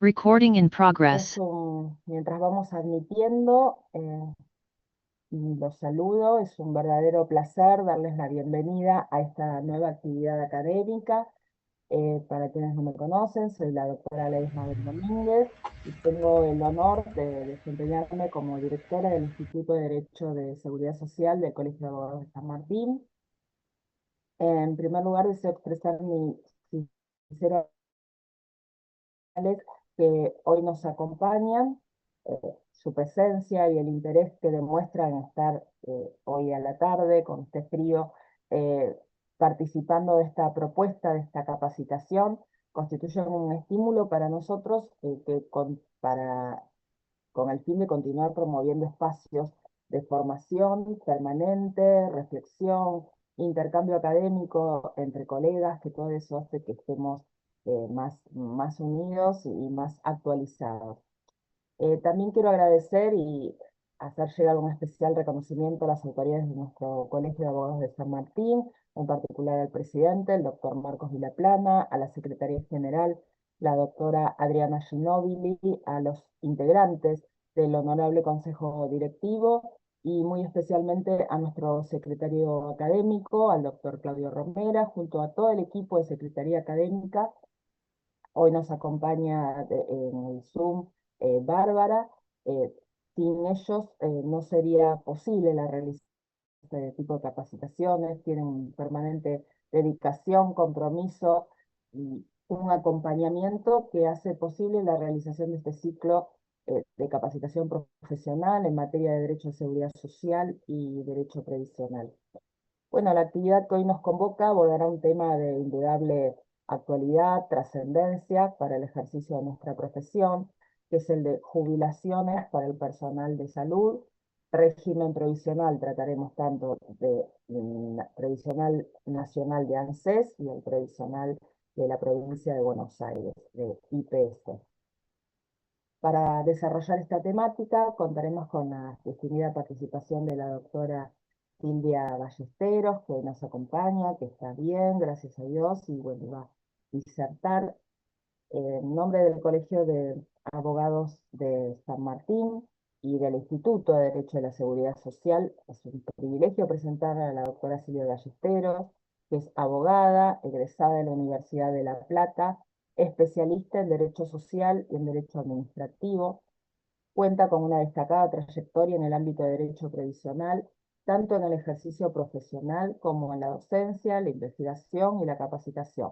Recording in progress. Mientras vamos admitiendo, los saludo, es un verdadero placer darles la bienvenida a esta nueva actividad académica. Para quienes no me conocen, soy la doctora Leis Mabel Domínguez y tengo el honor de desempeñarme como directora del Instituto de Derecho de Seguridad Social del Colegio de Abogados de San Martín. En primer lugar, deseo expresar mi sincero que hoy nos acompañan, su presencia y el interés que demuestran estar hoy a la tarde con este frío, eh, participando de esta propuesta, de esta capacitación, constituyen un estímulo para nosotros con el fin de continuar promoviendo espacios de formación permanente, reflexión, intercambio académico entre colegas, que todo eso hace que estemos más unidos y más actualizados. También quiero agradecer y hacer llegar un especial reconocimiento a las autoridades de nuestro Colegio de Abogados de San Martín, en particular al presidente, el doctor Marcos Vilaplana, a la secretaria general, la doctora Adriana Ginóbili, a los integrantes del honorable Consejo Directivo y muy especialmente a nuestro secretario académico, al doctor Claudio Romera, junto a todo el equipo de Secretaría Académica. Hoy nos acompaña en el Zoom Bárbara. Eh, Sin ellos no sería posible la realización de este tipo de capacitaciones. Tienen permanente dedicación, compromiso y un acompañamiento que hace posible la realización de este ciclo de capacitación profesional en materia de derecho de seguridad social y derecho previsional. Bueno, la actividad que hoy nos convoca abordará un tema de indudable actualidad, trascendencia para el ejercicio de nuestra profesión, que es el de jubilaciones para el personal de salud, régimen previsional. Trataremos tanto de previsional nacional de ANSES y el previsional de la provincia de Buenos Aires, de IPS. Para desarrollar esta temática contaremos con la distinguida participación de la doctora Silvia Ballesteros, que hoy nos acompaña, que está bien, gracias a Dios, y bueno, va a disertar en nombre del Colegio de Abogados de San Martín y del Instituto de Derecho de la Seguridad Social. Es un privilegio presentar a la doctora Silvia Ballesteros, que es abogada, egresada de la Universidad de La Plata, especialista en Derecho Social y en Derecho Administrativo. Cuenta con una destacada trayectoria en el ámbito de derecho previsional, tanto en el ejercicio profesional como en la docencia, la investigación y la capacitación.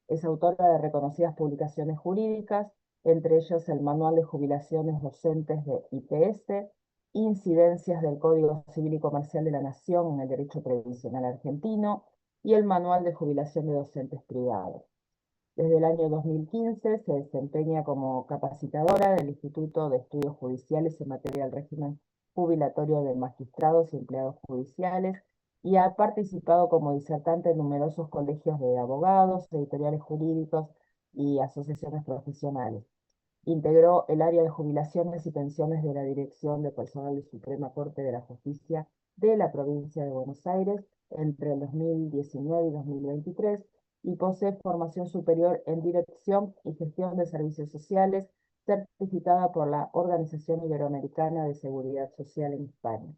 Es autora de reconocidas publicaciones jurídicas, entre ellos el Manual de Jubilaciones Docentes de IPS, Incidencias del Código Civil y Comercial de la Nación en el Derecho Previsional Argentino y el Manual de Jubilación de Docentes Privados. Desde el año 2015 se desempeña como capacitadora del Instituto de Estudios Judiciales en materia del régimen jubilatorio de magistrados y empleados judiciales y ha participado como disertante en numerosos colegios de abogados, editoriales jurídicos y asociaciones profesionales. Integró el área de jubilaciones y pensiones de la Dirección de Personal de Suprema Corte de la Justicia de la provincia de Buenos Aires entre el 2019 y 2023 y posee formación superior en Dirección y Gestión de Servicios Sociales, certificada por la Organización Iberoamericana de Seguridad Social en España.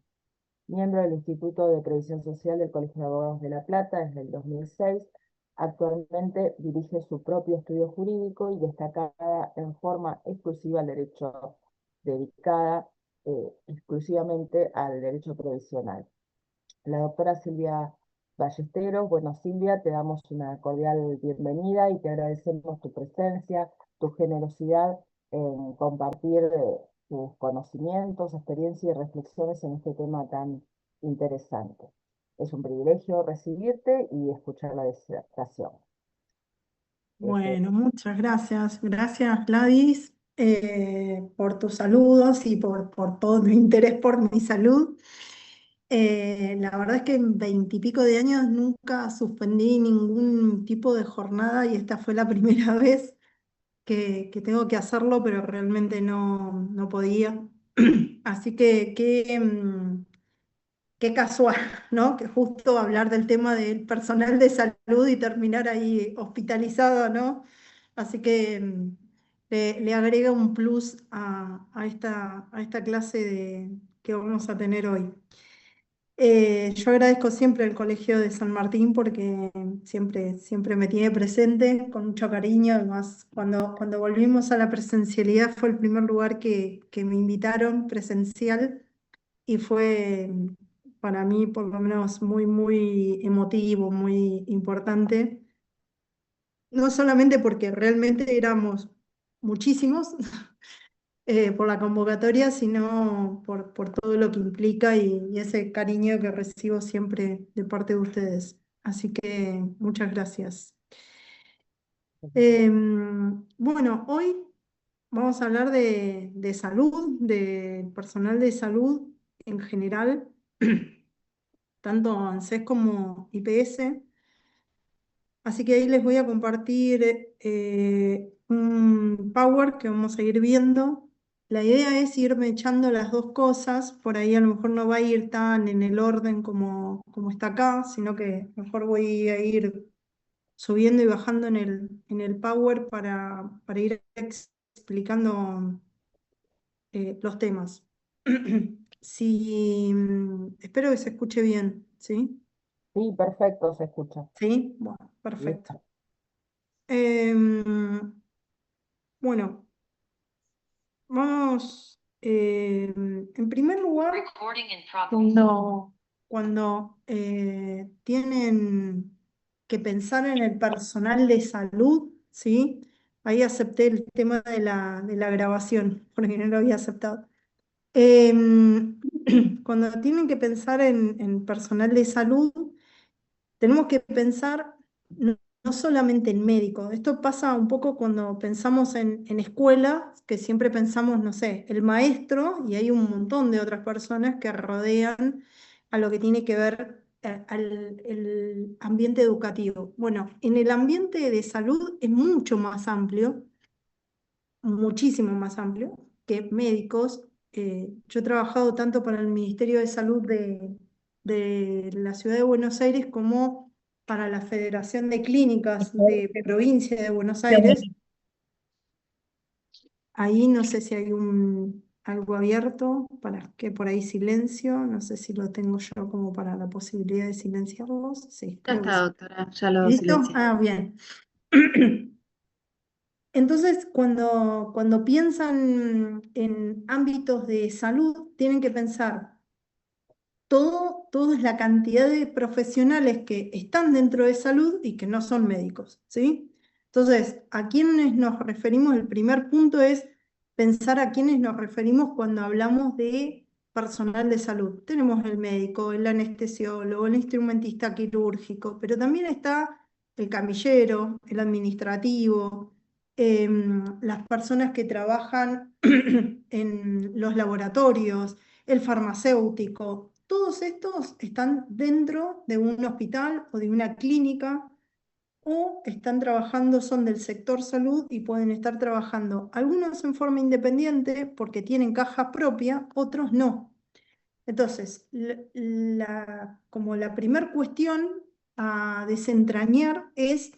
Miembro del Instituto de Previsión Social del Colegio de Abogados de La Plata desde el 2006, actualmente dirige su propio estudio jurídico y destacada en forma exclusiva al derecho, dedicada exclusivamente al derecho previsional. La doctora Silvia Ballesteros. Bueno, Silvia, te damos una cordial bienvenida y te agradecemos tu presencia, tu generosidad en compartir tus conocimientos, experiencias y reflexiones en este tema tan interesante. Es un privilegio recibirte y escuchar la disertación. Bueno, muchas gracias. Gracias, Gladys, por tus saludos y por todo tu interés por mi salud. La verdad es que en 20 y pico de años nunca suspendí ningún tipo de jornada y esta fue la primera vez que tengo que hacerlo, pero realmente no podía. Así que qué casual, ¿no? Que justo hablar del tema del personal de salud y terminar ahí hospitalizado, ¿no? Así que le agrega un plus a esta clase que vamos a tener hoy. Yo agradezco siempre el Colegio de San Martín porque siempre me tiene presente con mucho cariño. Además, cuando volvimos a la presencialidad fue el primer lugar que me invitaron presencial y fue para mí por lo menos muy emotivo, muy importante. No solamente porque realmente éramos muchísimos, por la convocatoria, sino por todo lo que implica y ese cariño que recibo siempre de parte de ustedes. Así que muchas gracias. Bueno, hoy vamos a hablar de salud, de personal de salud en general, tanto ANSES como IPS. Así que ahí les voy a compartir un Power que vamos a ir viendo. La idea es irme echando las dos cosas, por ahí a lo mejor no va a ir tan en el orden como está acá, sino que mejor voy a ir subiendo y bajando en el Power para ir explicando los temas. Sí, espero que se escuche bien, ¿sí? Sí, perfecto, se escucha. Sí, bueno, perfecto. Listo. Em, bueno, vamos, en primer lugar, cuando tienen que pensar en el personal de salud, ¿sí? Ahí acepté el tema de la grabación, porque no lo había aceptado. Cuando tienen que pensar en personal de salud, tenemos que pensar no solamente en médicos. Esto pasa un poco cuando pensamos en escuela, que siempre pensamos, no sé, el maestro, y hay un montón de otras personas que rodean a lo que tiene que ver al el ambiente educativo. Bueno, en el ambiente de salud es mucho más amplio, muchísimo más amplio que médicos. Yo he trabajado tanto para el Ministerio de Salud de la Ciudad de Buenos Aires como para la Federación de Clínicas de Provincia de Buenos Aires. Ahí no sé si hay algo abierto para que por ahí silencio, no sé si lo tengo yo como para la posibilidad de silenciarlos. Sí, Ya creo que está, sí. doctora, ya lo ¿Listo? silencié. Ah, bien. Entonces, cuando piensan en ámbitos de salud, tienen que pensar todo es la cantidad de profesionales que están dentro de salud y que no son médicos, ¿sí? Entonces, ¿a quiénes nos referimos? El primer punto es pensar a quiénes nos referimos cuando hablamos de personal de salud. Tenemos el médico, el anestesiólogo, el instrumentista quirúrgico, pero también está el camillero, el administrativo, las personas que trabajan en los laboratorios, el farmacéutico. Todos estos están dentro de un hospital o de una clínica o están trabajando, son del sector salud y pueden estar trabajando algunos en forma independiente porque tienen caja propia, otros no. Entonces, como la primer cuestión a desentrañar es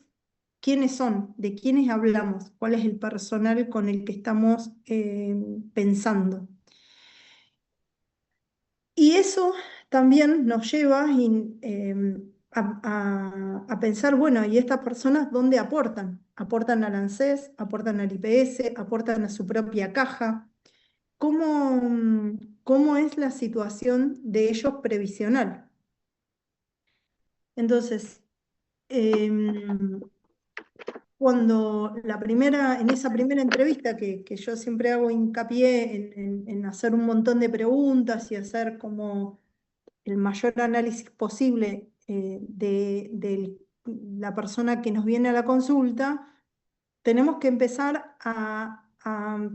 quiénes son, de quiénes hablamos, cuál es el personal con el que estamos pensando. Y eso también nos lleva a pensar, bueno, ¿y estas personas dónde aportan? ¿Aportan al ANSES? ¿Aportan al IPS? ¿Aportan a su propia caja? ¿Cómo es la situación de ellos previsional? Entonces, em, en esa primera entrevista que yo siempre hago hincapié en hacer un montón de preguntas y hacer como el mayor análisis posible de la persona que nos viene a la consulta, tenemos que empezar a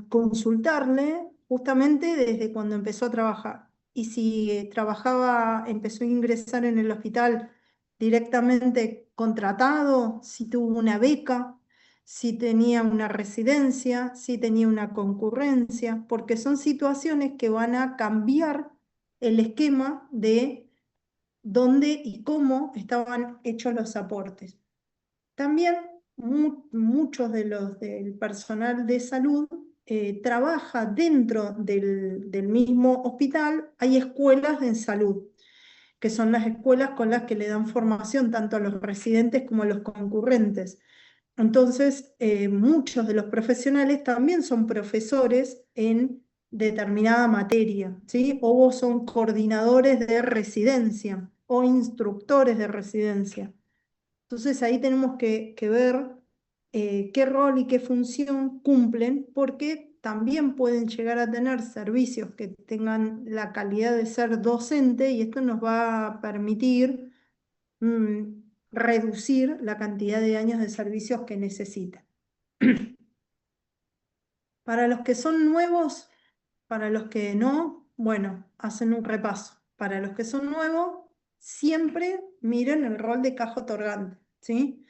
consultarle justamente desde cuando empezó a trabajar. Y si empezó a ingresar en el hospital directamente contratado, si tuvo una beca, si tenía una residencia, si tenía una concurrencia, porque son situaciones que van a cambiar el esquema de dónde y cómo estaban hechos los aportes. También muchos del personal de salud trabaja dentro del mismo hospital. Hay escuelas de salud, que son las escuelas con las que le dan formación tanto a los residentes como a los concurrentes. Entonces, muchos de los profesionales también son profesores en determinada materia, ¿sí? O son coordinadores de residencia o instructores de residencia. Entonces ahí tenemos que ver qué rol y qué función cumplen, porque también pueden llegar a tener servicios que tengan la calidad de ser docente, y esto nos va a permitir mm, reducir la cantidad de años de servicios que necesitan. Para los que son nuevos, para los que no, bueno, hacen un repaso. Para los que son nuevos, siempre miren el rol de caja otorgante, ¿sí?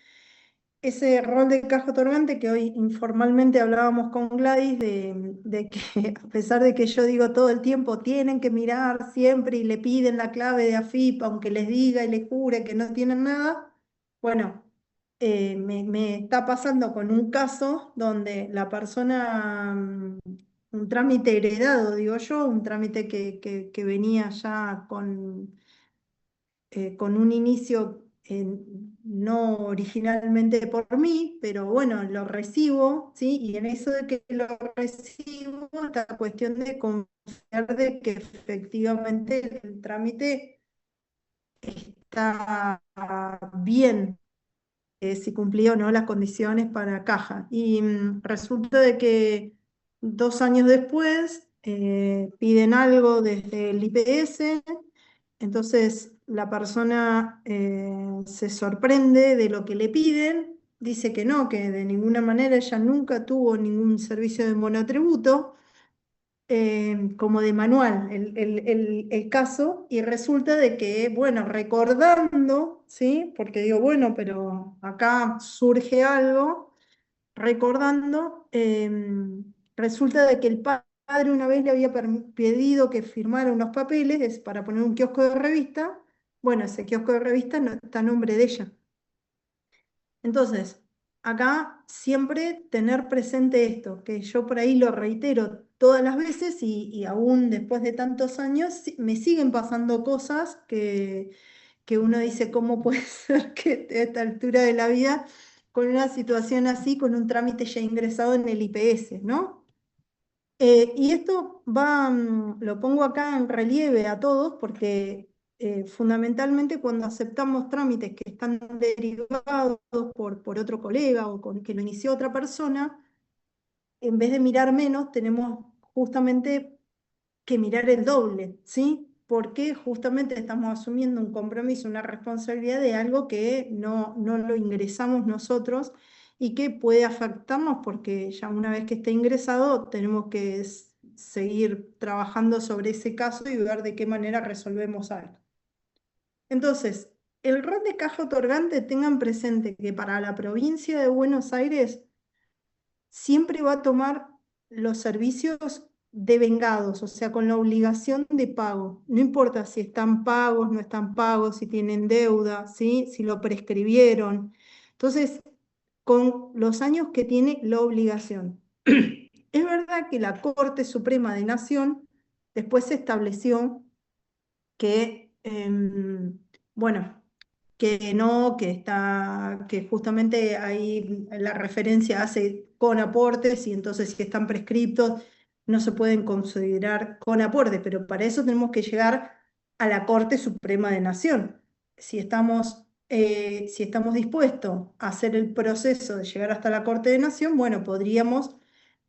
Ese rol de caja otorgante que hoy informalmente hablábamos con Gladys, de que a pesar de que yo digo todo el tiempo, tienen que mirar siempre y le piden la clave de AFIP, aunque les diga y les jure que no tienen nada, bueno, me está pasando con un caso donde la persona, un trámite heredado, digo yo, un trámite que venía ya con un inicio no originalmente por mí, pero bueno, lo recibo, ¿sí? Y en eso de que lo recibo, la cuestión de confiar de que efectivamente el trámite está bien, si cumplía o no las condiciones para caja. Y resulta de que 2 años después piden algo desde el IPS. Entonces la persona se sorprende de lo que le piden, dice que no, que de ninguna manera ella nunca tuvo ningún servicio de monotributo, como de manual el caso, y resulta de que, bueno, recordando, ¿sí? Porque digo, bueno, pero acá surge algo, recordando, resulta de que el padre una vez le había pedido que firmara unos papeles para poner un kiosco de revista. Bueno, ese kiosco de revista no está a nombre de ella. Entonces, acá siempre tener presente esto, que yo por ahí lo reitero todas las veces, y aún después de tantos años me siguen pasando cosas que uno dice, ¿cómo puede ser que a esta altura de la vida, con una situación así, con un trámite ya ingresado en el IPS, ¿no? Y esto lo pongo acá en relieve a todos porque fundamentalmente cuando aceptamos trámites que están derivados por otro colega o que lo inició otra persona, en vez de mirar menos, tenemos justamente que mirar el doble, ¿sí? Porque justamente estamos asumiendo un compromiso, una responsabilidad de algo que no lo ingresamos nosotros y que puede afectarnos, porque ya una vez que esté ingresado tenemos que seguir trabajando sobre ese caso y ver de qué manera resolvemos algo. Entonces, el rol de caja otorgante, tengan presente que para la provincia de Buenos Aires siempre va a tomar los servicios devengados, o sea, con la obligación de pago. No importa si están pagos, no están pagos, si tienen deuda, ¿sí? Si lo prescribieron. Entonces, con los años que tiene la obligación. Es verdad que la Corte Suprema de Nación después estableció que, bueno, que no, que justamente ahí la referencia hace con aportes, y entonces si están prescriptos no se pueden considerar con aporte, pero para eso tenemos que llegar a la Corte Suprema de Nación. Si estamos dispuestos a hacer el proceso de llegar hasta la Corte de Nación, bueno, podríamos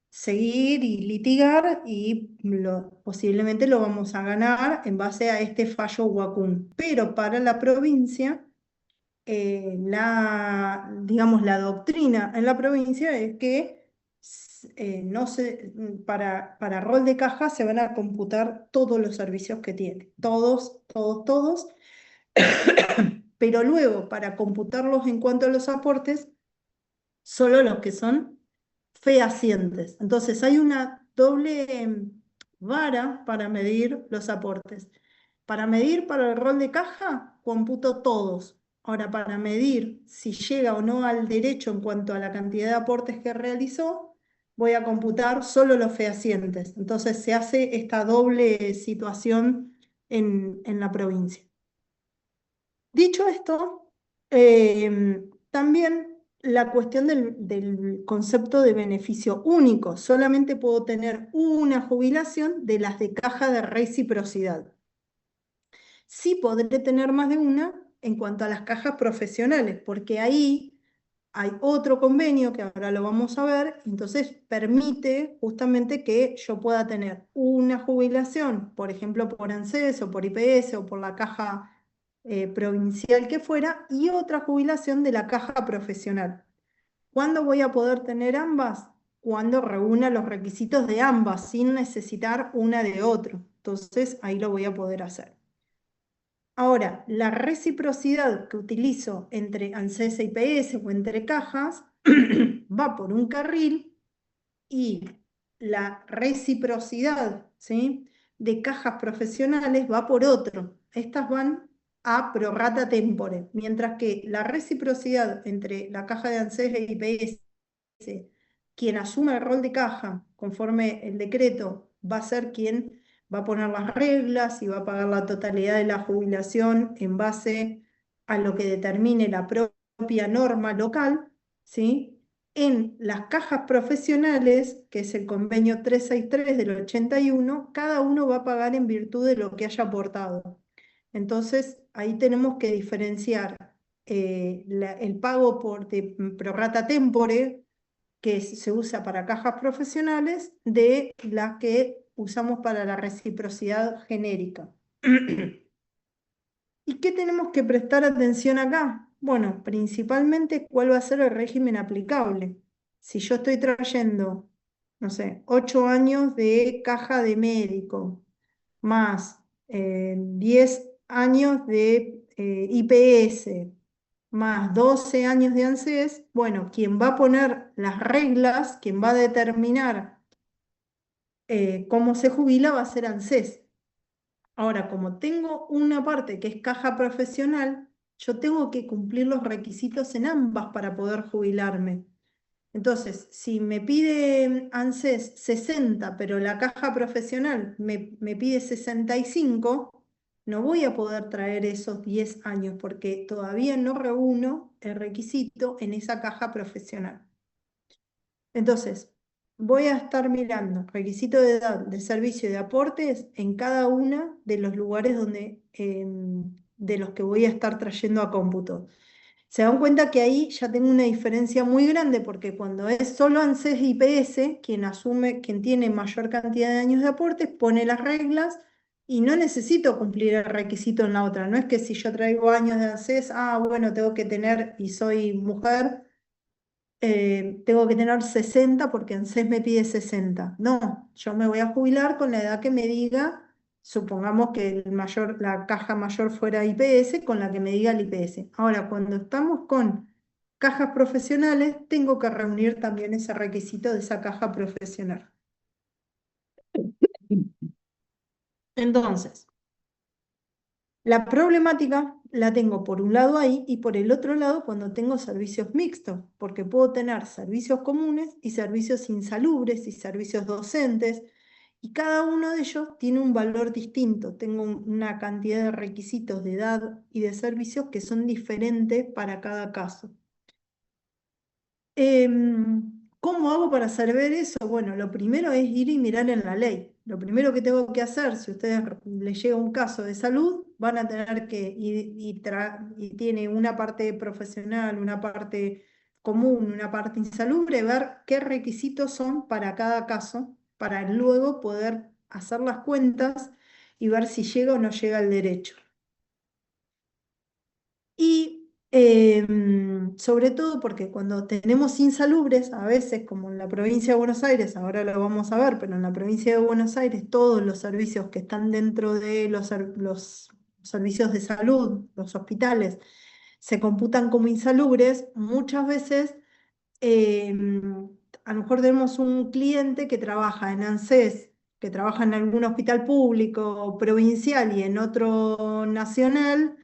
seguir y litigar, y posiblemente lo vamos a ganar en base a este fallo Wacum. Pero para la provincia, digamos, la doctrina en la provincia es que no para rol de caja se van a computar todos los servicios que tiene, todos, todos, todos, pero luego para computarlos en cuanto a los aportes, solo los que son fehacientes. Entonces hay una doble vara para medir los aportes. Para medir para el rol de caja, computo todos. Ahora, para medir si llega o no al derecho en cuanto a la cantidad de aportes que realizó, voy a computar solo los fehacientes. Entonces se hace esta doble situación en la provincia. Dicho esto, también la cuestión del concepto de beneficio único. Solamente puedo tener una jubilación de las de caja de reciprocidad. Sí podré tener más de una en cuanto a las cajas profesionales, porque ahí hay otro convenio que ahora lo vamos a ver, entonces permite justamente que yo pueda tener una jubilación, por ejemplo, por ANSES o por IPS o por la caja provincial que fuera, y otra jubilación de la caja profesional. ¿Cuándo voy a poder tener ambas? Cuando reúna los requisitos de ambas, sin necesitar una de otro. Entonces ahí lo voy a poder hacer. Ahora, la reciprocidad que utilizo entre ANSES e IPS o entre cajas va por un carril y la reciprocidad, ¿sí?, de cajas profesionales va por otro. Estas van a prorata tempore, mientras que la reciprocidad entre la caja de ANSES e IPS, quien asume el rol de caja conforme el decreto, va a ser quien va a poner las reglas y va a pagar la totalidad de la jubilación en base a lo que determine la propia norma local, ¿sí? En las cajas profesionales, que es el convenio 363 del 81, cada uno va a pagar en virtud de lo que haya aportado. Entonces, ahí tenemos que diferenciar el pago de prorata tempore, que se usa para cajas profesionales, de las que usamos para la reciprocidad genérica. ¿Y qué tenemos que prestar atención acá? Bueno, principalmente cuál va a ser el régimen aplicable. Si yo estoy trayendo, no sé, 8 años de caja de médico, más 10 años de IPS, más 12 años de ANSES, bueno, quien va a poner las reglas, quien va a determinar cómo se jubila va a ser ANSES. Ahora, como tengo una parte que es caja profesional, yo tengo que cumplir los requisitos en ambas para poder jubilarme. Entonces, si me pide ANSES 60, pero la caja profesional me pide 65, no voy a poder traer esos 10 años porque todavía no reúno el requisito en esa caja profesional. Entonces, voy a estar mirando requisito de edad, de servicio y de aportes en cada uno de los lugares de los que voy a estar trayendo a cómputo. Se dan cuenta que ahí ya tengo una diferencia muy grande porque cuando es solo ANSES y IPS, quien tiene mayor cantidad de años de aportes, pone las reglas y no necesito cumplir el requisito en la otra. No es que si yo traigo años de ANSES, bueno, tengo que tener, y soy mujer, tengo que tener 60 porque ANSES me pide 60. No, yo me voy a jubilar con la edad que me diga, supongamos que la caja mayor fuera IPS, con la que me diga el IPS. Ahora, cuando estamos con cajas profesionales, tengo que reunir también ese requisito de esa caja profesional. Entonces, la problemática la tengo por un lado ahí y por el otro lado cuando tengo servicios mixtos, porque puedo tener servicios comunes y servicios insalubres y servicios docentes, y cada uno de ellos tiene un valor distinto. Tengo una cantidad de requisitos de edad y de servicios que son diferentes para cada caso. ¿Cómo hago para saber eso? Bueno, lo primero es ir y mirar en la ley. Lo primero que tengo que hacer, si a ustedes les llega un caso de salud, van a tener que ir y tiene una parte profesional, una parte común, una parte insalubre, ver qué requisitos son para cada caso, para luego poder hacer las cuentas y ver si llega o no llega el derecho. Y sobre todo porque cuando tenemos insalubres, a veces como en la provincia de Buenos Aires, ahora lo vamos a ver, pero en la provincia de Buenos Aires todos los servicios que están dentro de los servicios de salud, los hospitales, se computan como insalubres, muchas veces a lo mejor tenemos un cliente que trabaja en ANSES, que trabaja en algún hospital público provincial y en otro nacional,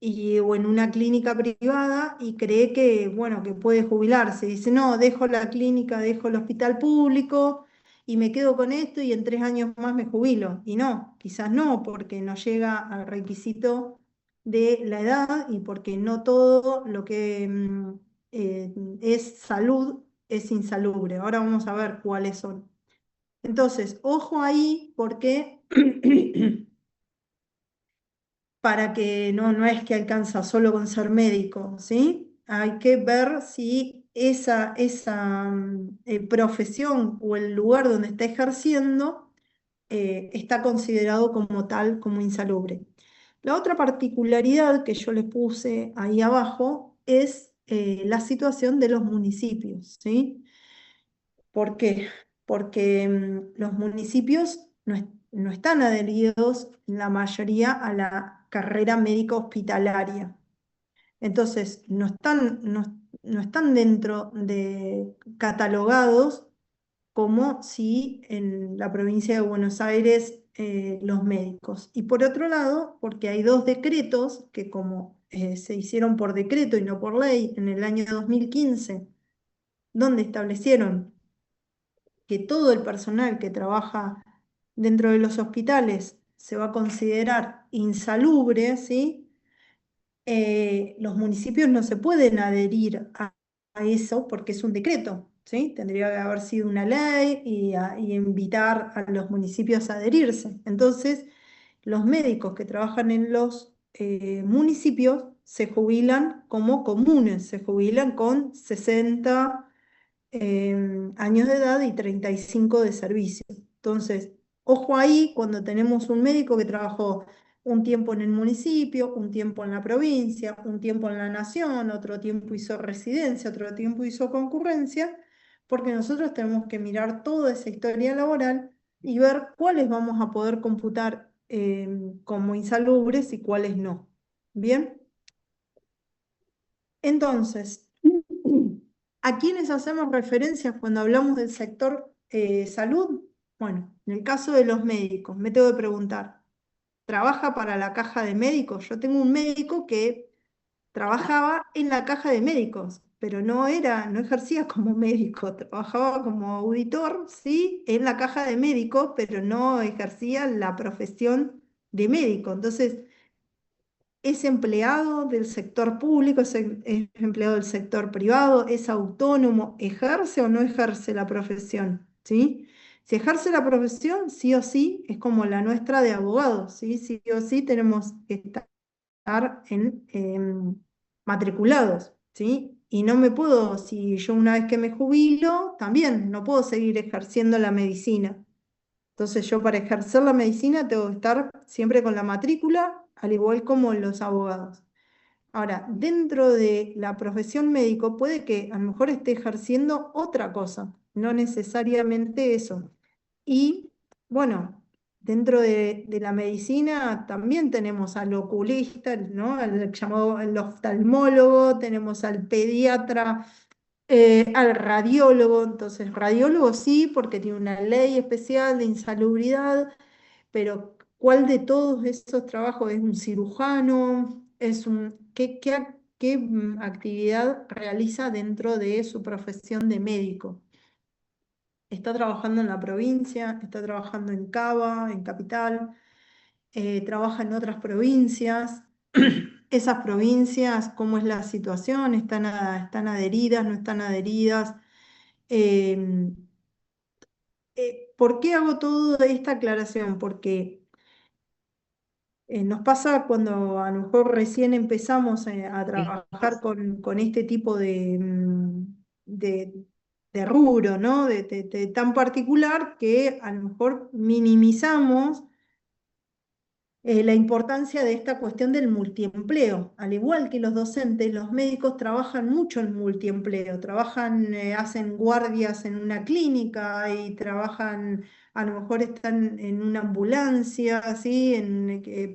o en una clínica privada y cree que, bueno, que puede jubilarse. Dice, no, dejo la clínica, dejo el hospital público y me quedo con esto y en 3 años más me jubilo. Y no, quizás no, porque no llega al requisito de la edad y porque no todo lo que es salud es insalubre. Ahora vamos a ver cuáles son. Entonces, ojo ahí porque para que no es que alcanza solo con ser médico, ¿sí? Hay que ver si esa profesión o el lugar donde está ejerciendo está considerado como tal, como insalubre. La otra particularidad que yo le puse ahí abajo es la situación de los municipios, ¿sí? ¿Por qué? Porque los municipios no están adheridos, la mayoría, a la carrera médica hospitalaria. Entonces, no están dentro de catalogados como si en la provincia de Buenos Aires los médicos. Y por otro lado, porque hay dos decretos que como se hicieron por decreto y no por ley en el año 2015, donde establecieron que todo el personal que trabaja dentro de los hospitales se va a considerar insalubre, ¿sí? Los municipios no se pueden adherir a eso porque es un decreto, ¿sí? Tendría que haber sido una ley y invitar a los municipios a adherirse. Entonces, los médicos que trabajan en los municipios se jubilan como comunes, se jubilan con 60 años de edad y 35 de servicio. Entonces, ojo ahí cuando tenemos un médico que trabajó un tiempo en el municipio, un tiempo en la provincia, un tiempo en la nación, otro tiempo hizo residencia, otro tiempo hizo concurrencia, porque nosotros tenemos que mirar toda esa historia laboral y ver cuáles vamos a poder computar como insalubres y cuáles no. ¿Bien? Entonces, ¿a quiénes hacemos referencia cuando hablamos del sector salud? Bueno, en el caso de los médicos, me tengo que preguntar, ¿trabaja para la caja de médicos? Yo tengo un médico que trabajaba en la caja de médicos, pero no ejercía como médico, trabajaba como auditor, sí, en la caja de médicos, pero no ejercía la profesión de médico. Entonces, ¿es empleado del sector público, es empleado del sector privado, es autónomo, ejerce o no ejerce la profesión? ¿Sí? Si ejerce la profesión, sí o sí, es como la nuestra de abogados, ¿sí? Sí o sí tenemos que estar matriculados, ¿sí? Y no me puedo, si yo una vez que me jubilo, también no puedo seguir ejerciendo la medicina. Entonces yo para ejercer la medicina tengo que estar siempre con la matrícula, al igual como los abogados. Ahora, dentro de la profesión médico puede que a lo mejor esté ejerciendo otra cosa, no necesariamente eso. Y bueno, dentro de la medicina también tenemos al oculista, ¿no? Al llamado el oftalmólogo, tenemos al pediatra, al radiólogo. Entonces, radiólogo sí, porque tiene una ley especial de insalubridad, pero ¿cuál de todos esos trabajos es un cirujano? ¿Qué actividad realiza dentro de su profesión de médico? ¿Está trabajando en la provincia? ¿Está trabajando en Cava, en Capital? ¿Trabaja en otras provincias? Esas provincias, ¿cómo es la situación? ¿Están adheridas? ¿No están adheridas? Em, ¿Por qué hago toda esta aclaración? Porque nos pasa cuando a lo mejor recién empezamos a trabajar con este tipo de rubro, ¿no? De tan particular que a lo mejor minimizamos la importancia de esta cuestión del multiempleo. Al igual que los docentes, los médicos trabajan mucho en multiempleo, trabajan, hacen guardias en una clínica y trabajan, a lo mejor están en una ambulancia, así,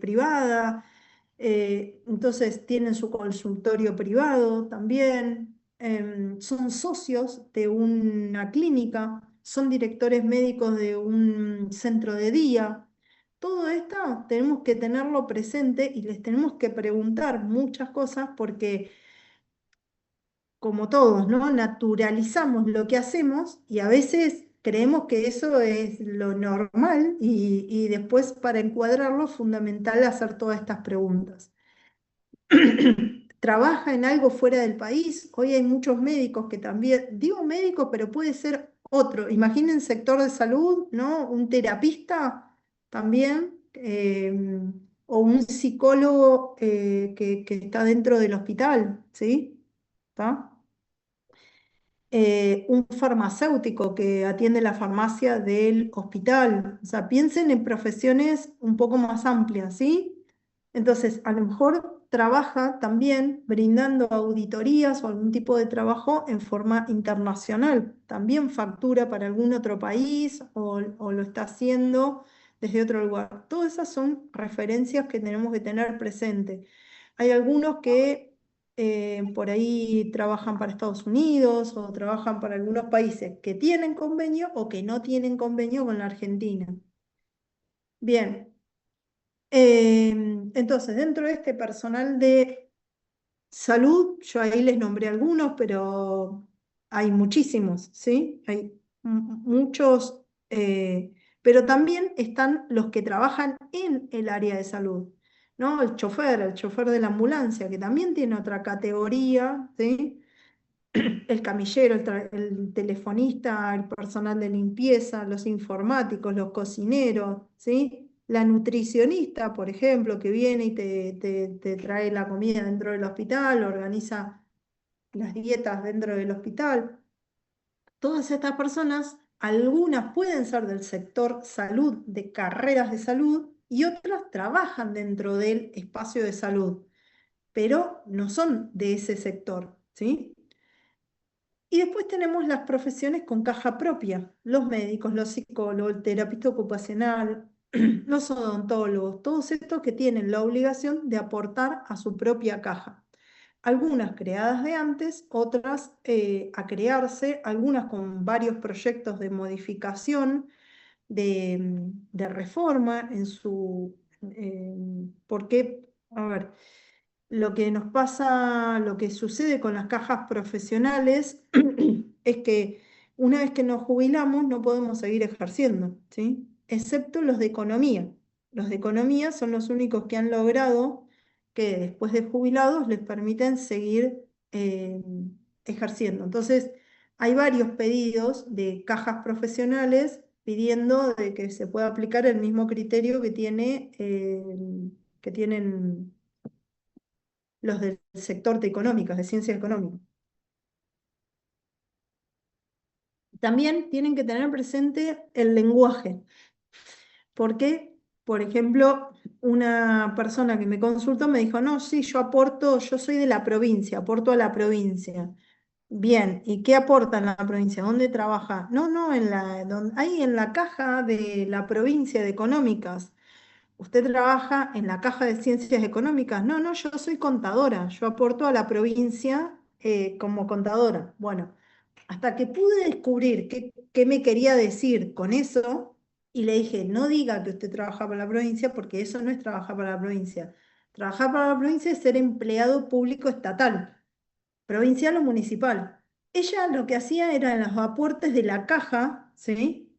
privada, entonces tienen su consultorio privado también, son socios de una clínica, son directores médicos de un centro de día. todo esto tenemos que tenerlo presente y les tenemos que preguntar muchas cosas porque, como todos, ¿no? Naturalizamos lo que hacemos y a veces creemos que eso es lo normal y después para encuadrarlo es fundamental hacer todas estas preguntas. Trabaja en algo fuera del país. Hoy hay muchos médicos que también, digo médico, pero puede ser otro. Imaginen sector de salud, ¿no? Un terapista también, o un psicólogo que está dentro del hospital, ¿sí? ¿Está? Un farmacéutico que atiende la farmacia del hospital. O sea, piensen en profesiones un poco más amplias, ¿sí? Entonces, a lo mejor trabaja también brindando auditorías o algún tipo de trabajo en forma internacional. También factura para algún otro país o lo está haciendo desde otro lugar. Todas esas son referencias que tenemos que tener presente. Hay algunos que por ahí trabajan para Estados Unidos o trabajan para algunos países que tienen convenio o que no tienen convenio con la Argentina. Bien, entonces dentro de este personal de salud, yo ahí les nombré algunos, pero hay muchísimos, ¿sí? Hay muchos, pero también están los que trabajan en el área de salud, ¿no? El chofer de la ambulancia, que también tiene otra categoría, ¿sí? El camillero, el telefonista, el personal de limpieza, los informáticos, los cocineros, ¿sí? La nutricionista, por ejemplo, que viene y te trae la comida dentro del hospital, organiza las dietas dentro del hospital. Todas estas personas, algunas pueden ser del sector salud, de carreras de salud, y otras trabajan dentro del espacio de salud, pero no son de ese sector, ¿sí? Y después tenemos las profesiones con caja propia, los médicos, los psicólogos, el terapeuta ocupacional, los odontólogos, todos estos que tienen la obligación de aportar a su propia caja. Algunas creadas de antes, otras a crearse, algunas con varios proyectos de modificación, de reforma en su... porque, a ver, lo que nos pasa, lo que sucede con las cajas profesionales es que una vez que nos jubilamos no podemos seguir ejerciendo, ¿sí? Excepto los de economía. Los de economía son los únicos que han logrado que después de jubilados les permiten seguir ejerciendo. Entonces, hay varios pedidos de cajas profesionales pidiendo de que se pueda aplicar el mismo criterio que tienen los del sector de económicas, de ciencias económicas. También tienen que tener presente el lenguaje, porque, por ejemplo, una persona que me consultó me dijo, no, sí, yo aporto, yo soy de la provincia, aporto a la provincia. Bien, ¿y qué aporta en la provincia? ¿Dónde trabaja? No, no, ahí en la caja de la provincia de económicas. ¿Usted trabaja en la caja de ciencias económicas? No, no, yo soy contadora, yo aporto a la provincia como contadora. Bueno, hasta que pude descubrir qué me quería decir con eso, y le dije, no diga que usted trabaja para la provincia, porque eso no es trabajar para la provincia. Trabajar para la provincia es ser empleado público estatal, provincial o municipal. Ella lo que hacía era en los aportes de la caja, ¿sí?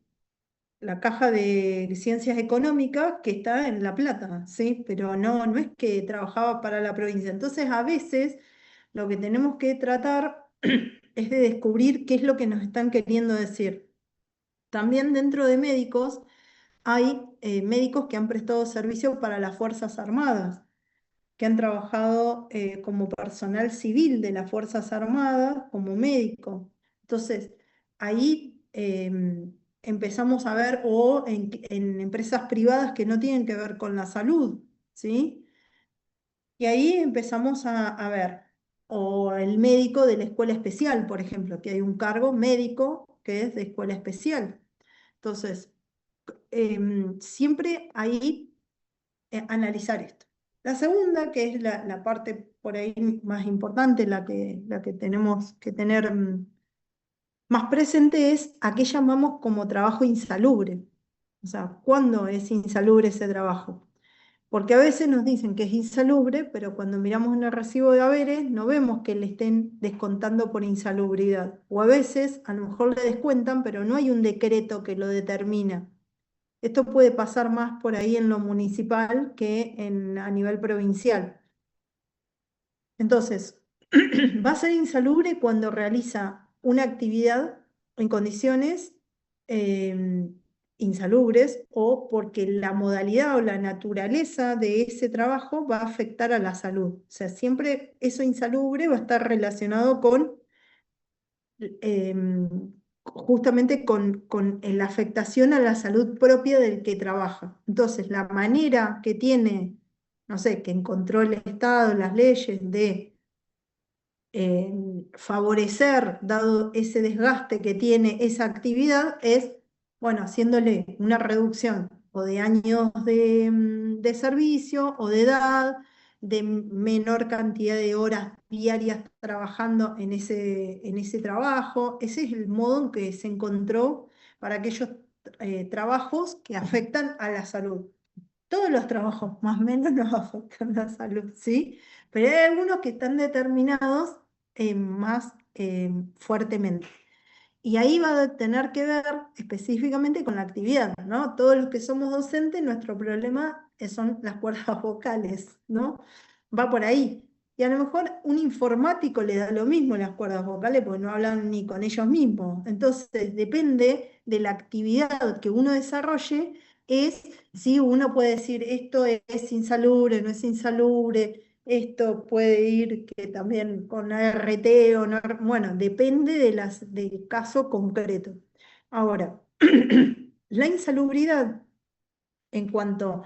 La caja de ciencias económicas que está en La Plata, ¿sí? Pero no, no es que trabajaba para la provincia. Entonces, a veces lo que tenemos que tratar es de descubrir qué es lo que nos están queriendo decir. También dentro de médicos hay médicos que han prestado servicio para las Fuerzas Armadas, que han trabajado como personal civil de las Fuerzas Armadas, como médico. Entonces, ahí empezamos a ver, o en empresas privadas que no tienen que ver con la salud, ¿sí? Y ahí empezamos a ver, o el médico de la escuela especial, por ejemplo, que hay un cargo médico que es de escuela especial. Entonces, siempre ahí analizar esto. La segunda, que es la parte por ahí más importante, la que tenemos que tener más presente, es a qué llamamos como trabajo insalubre. O sea, ¿cuándo es insalubre ese trabajo? Porque a veces nos dicen que es insalubre, pero cuando miramos en el recibo de haberes no vemos que le estén descontando por insalubridad. O a veces a lo mejor le descuentan, pero no hay un decreto que lo determina. Esto puede pasar más por ahí en lo municipal que a nivel provincial. Entonces, va a ser insalubre cuando realiza una actividad en condiciones eh, insalubres o porque la modalidad o la naturaleza de ese trabajo va a afectar a la salud. O sea, siempre eso insalubre va a estar relacionado con justamente con la afectación a la salud propia del que trabaja. Entonces, la manera que tiene, no sé, que encontró el Estado, las leyes de favorecer, dado ese desgaste que tiene esa actividad, es, bueno, haciéndole una reducción o de años de servicio o de edad, de menor cantidad de horas diarias trabajando en ese trabajo. Ese es el modo en que se encontró para aquellos trabajos que afectan a la salud. Todos los trabajos más o menos nos afectan la salud, ¿sí? Pero hay algunos que están determinados más fuertemente. Y ahí va a tener que ver específicamente con la actividad, ¿no? Todos los que somos docentes, nuestro problema son las cuerdas vocales, ¿no? Va por ahí. Y a lo mejor un informático le da lo mismo las cuerdas vocales porque no hablan ni con ellos mismos. Entonces, depende de la actividad que uno desarrolle, es si uno puede decir esto es insalubre, no es insalubre, esto puede ir que también con ART o no, bueno, depende del caso concreto. Ahora, la insalubridad en cuanto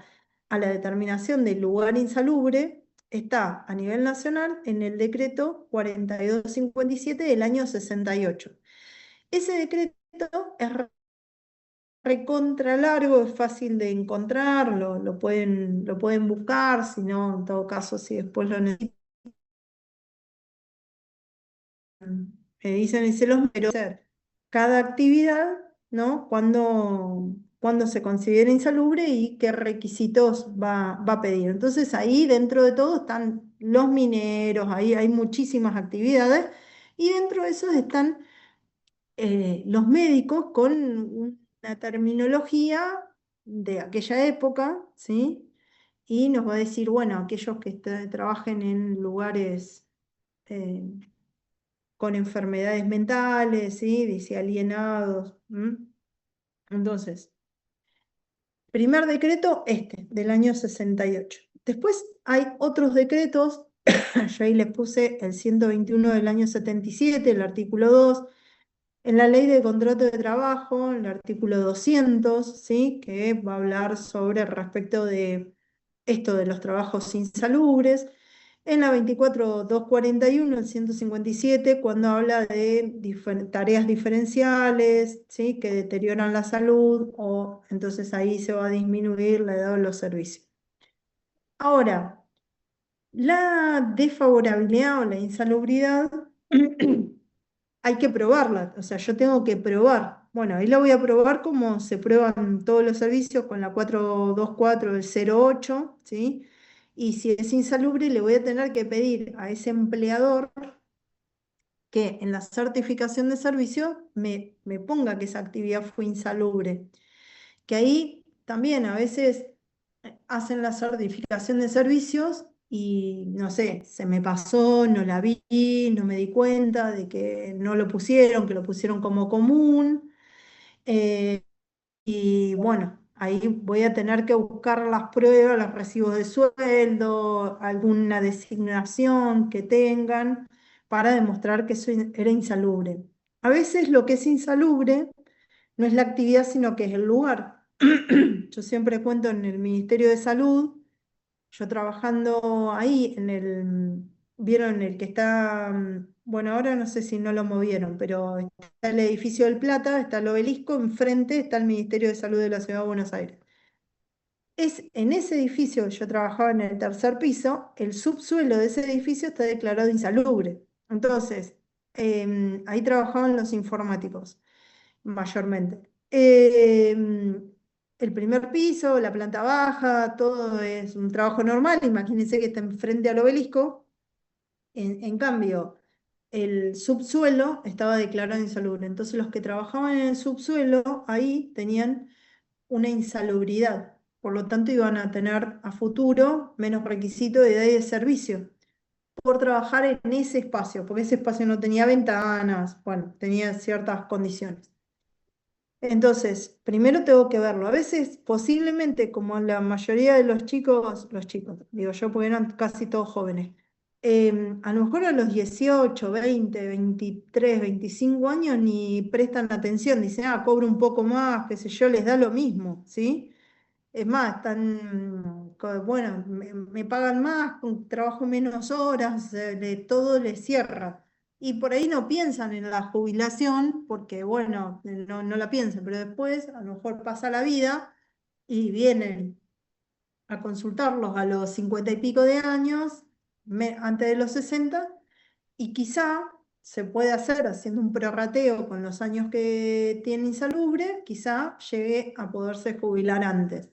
a la determinación del lugar insalubre está a nivel nacional en el decreto 4257 del año 68. Ese decreto es recontra largo, es fácil de encontrar, lo pueden buscar, si no, en todo caso, si después lo necesitan me dicen y se los pero hacer cada actividad, ¿no? Cuando se considera insalubre y qué requisitos va a pedir. Entonces ahí dentro de todo están los mineros, ahí hay muchísimas actividades y dentro de esos están los médicos con una terminología de aquella época, ¿sí? Y nos va a decir, bueno, aquellos que trabajen en lugares eh, con enfermedades mentales, ¿sí? Dice alienados. Entonces, primer decreto, del año 68. Después hay otros decretos, yo ahí les puse el 121 del año 77, el artículo 2, en la ley de contrato de trabajo, en el artículo 200, ¿sí? Que va a hablar sobre respecto de esto de los trabajos insalubres. En la 24241, el 157, cuando habla de tareas diferenciales, ¿sí? Que deterioran la salud, o entonces ahí se va a disminuir la edad de los servicios. Ahora, la desfavorabilidad o la insalubridad hay que probarla, o sea, yo tengo que probar. Bueno, ahí la voy a probar como se prueban todos los servicios con la 424 del 08, ¿sí? Y si es insalubre, le voy a tener que pedir a ese empleador que en la certificación de servicio me ponga que esa actividad fue insalubre. Que ahí también a veces hacen la certificación de servicios y no sé, se me pasó, no la vi, no me di cuenta de que no lo pusieron, que lo pusieron como común. eh, y bueno, ahí voy a tener que buscar las pruebas, los recibos de sueldo, alguna designación que tengan para demostrar que eso era insalubre. A veces lo que es insalubre no es la actividad, sino que es el lugar. Yo siempre cuento en el Ministerio de Salud, yo trabajando ahí vieron el que está, bueno, ahora no sé si no lo movieron, pero está el edificio del Plata, está el obelisco, enfrente está el Ministerio de Salud de la Ciudad de Buenos Aires. En ese edificio, yo trabajaba en el tercer piso, el subsuelo de ese edificio está declarado insalubre. Entonces, ahí trabajaban los informáticos, mayormente. el primer piso, la planta baja, todo es un trabajo normal. Imagínense que está enfrente al obelisco. En cambio, el subsuelo estaba declarado insalubre. Entonces los que trabajaban en el subsuelo ahí tenían una insalubridad. Por lo tanto, iban a tener a futuro menos requisito de edad y de servicio por trabajar en ese espacio, porque ese espacio no tenía ventanas, bueno, tenía ciertas condiciones. Entonces, primero tengo que verlo. A veces, posiblemente, como la mayoría de los chicos, digo yo, porque eran casi todos jóvenes, a lo mejor a los 18, 20, 23, 25 años ni prestan atención, dicen, ah, cobro un poco más, qué sé yo, les da lo mismo, ¿sí? Es más, bueno, me pagan más, trabajo menos horas, de todo les cierra. Y por ahí no piensan en la jubilación, porque bueno, no la piensan, pero después a lo mejor pasa la vida y vienen a consultarlos a los 50 y pico de años, antes de los 60, y quizá se puede hacer haciendo un prorrateo con los años que tiene insalubre, quizá llegue a poderse jubilar antes.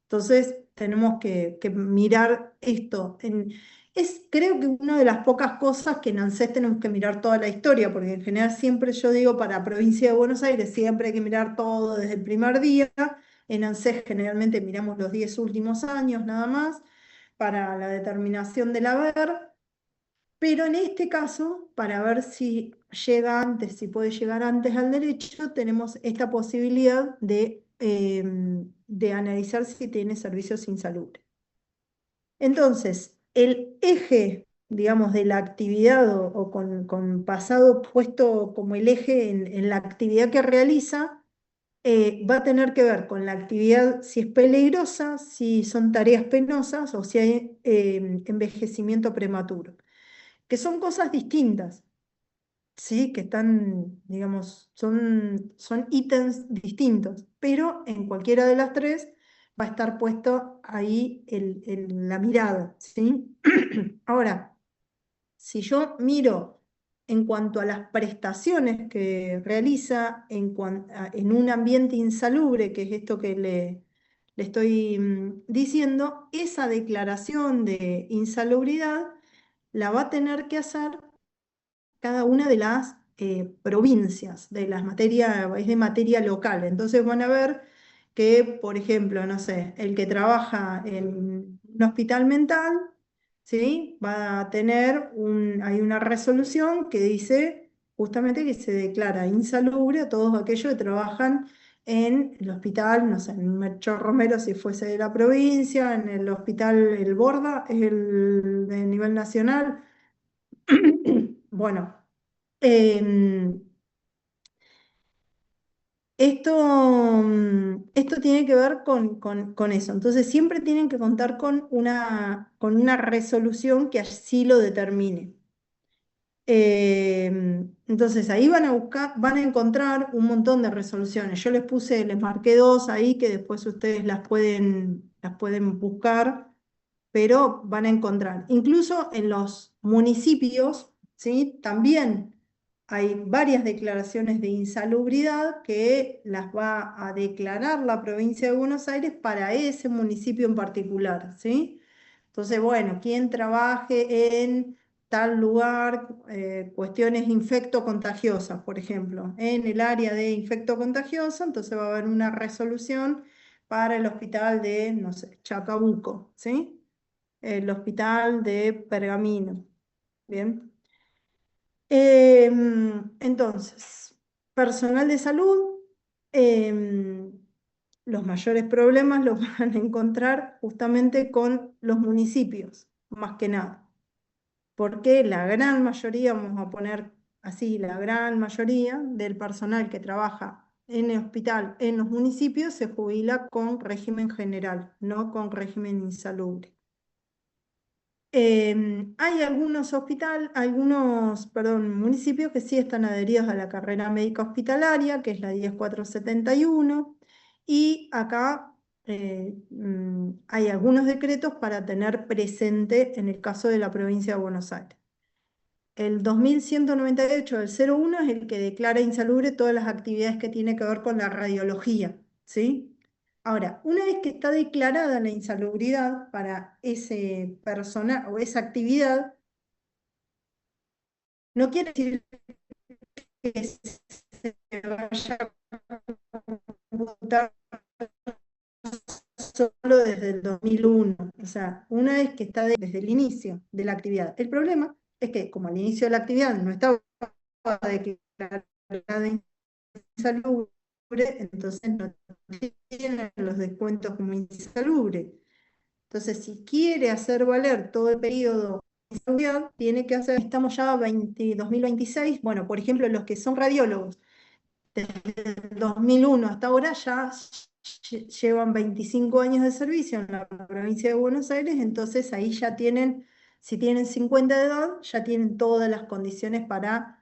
Entonces, tenemos que mirar esto. Es creo que una de las pocas cosas que en ANSES tenemos que mirar toda la historia, porque en general siempre yo digo para provincia de Buenos Aires siempre hay que mirar todo desde el primer día. En ANSES generalmente miramos los 10 últimos años nada más para la determinación del haber. Pero en este caso, para ver si llega antes, si puede llegar antes al derecho, tenemos esta posibilidad de analizar si tiene servicios insalubres. Entonces, el eje, digamos, de la actividad o con pasado puesto como el eje en la actividad que realiza, va a tener que ver con la actividad, si es peligrosa, si son tareas penosas o si hay envejecimiento prematuro, que son cosas distintas, ¿sí? Que están, digamos, son ítems distintos, pero en cualquiera de las tres va a estar puesto ahí la mirada, ¿sí? Ahora, si yo miro en cuanto a las prestaciones que realiza en un ambiente insalubre, que es esto que le estoy diciendo, esa declaración de insalubridad la va a tener que hacer cada una de las provincias, de las materias, es de materia local. Entonces van a ver que, por ejemplo, no sé, el que trabaja en un hospital mental, ¿sí? Va a tener hay una resolución que dice justamente que se declara insalubre a todos aquellos que trabajan en el hospital, no sé, en Melchor Romero si fuese de la provincia, en el hospital El Borda, es el de nivel nacional. Bueno, em, esto tiene que ver con eso. Entonces, siempre tienen que contar con una resolución que así lo determine. Entonces, ahí van a buscar, van a encontrar un montón de resoluciones. Yo les marqué dos ahí que después ustedes las pueden buscar, pero van a encontrar. Incluso en los municipios, ¿sí? También hay varias declaraciones de insalubridad que las va a declarar la provincia de Buenos Aires para ese municipio en particular, ¿sí? Entonces, bueno, quien trabaje en tal lugar, cuestiones infectocontagiosas, por ejemplo, en el área de infectocontagiosa, entonces va a haber una resolución para el hospital de, no sé, Chacabuco, ¿sí? El hospital de Pergamino. Bien. Entonces, personal de salud, em, los mayores problemas los van a encontrar justamente con los municipios, más que nada, porque la gran mayoría, vamos a poner así, la gran mayoría del personal que trabaja en el hospital en los municipios se jubila con régimen general, no con régimen insalubre. Hay perdón, municipios que sí están adheridos a la carrera médica hospitalaria, que es la 10471, y acá hay algunos decretos para tener presente en el caso de la provincia de Buenos Aires. El 2198 del 01 es el que declara insalubre todas las actividades que tienen que ver con la radiología, ¿sí? Ahora, una vez que está declarada la insalubridad para ese persona o esa actividad, no quiere decir que se vaya a computar solo desde el 2001, o sea, una vez que está desde el inicio de la actividad. El problema es que como al inicio de la actividad no estaba declarada insalubre, entonces no tienen los descuentos como insalubre. Entonces, si quiere hacer valer todo el periodo de insalubridad, tiene que hacer, estamos ya 2026, bueno, por ejemplo, los que son radiólogos, desde el 2001 hasta ahora ya llevan 25 años de servicio en la provincia de Buenos Aires, entonces ahí ya tienen, si tienen 50 de edad, ya tienen todas las condiciones para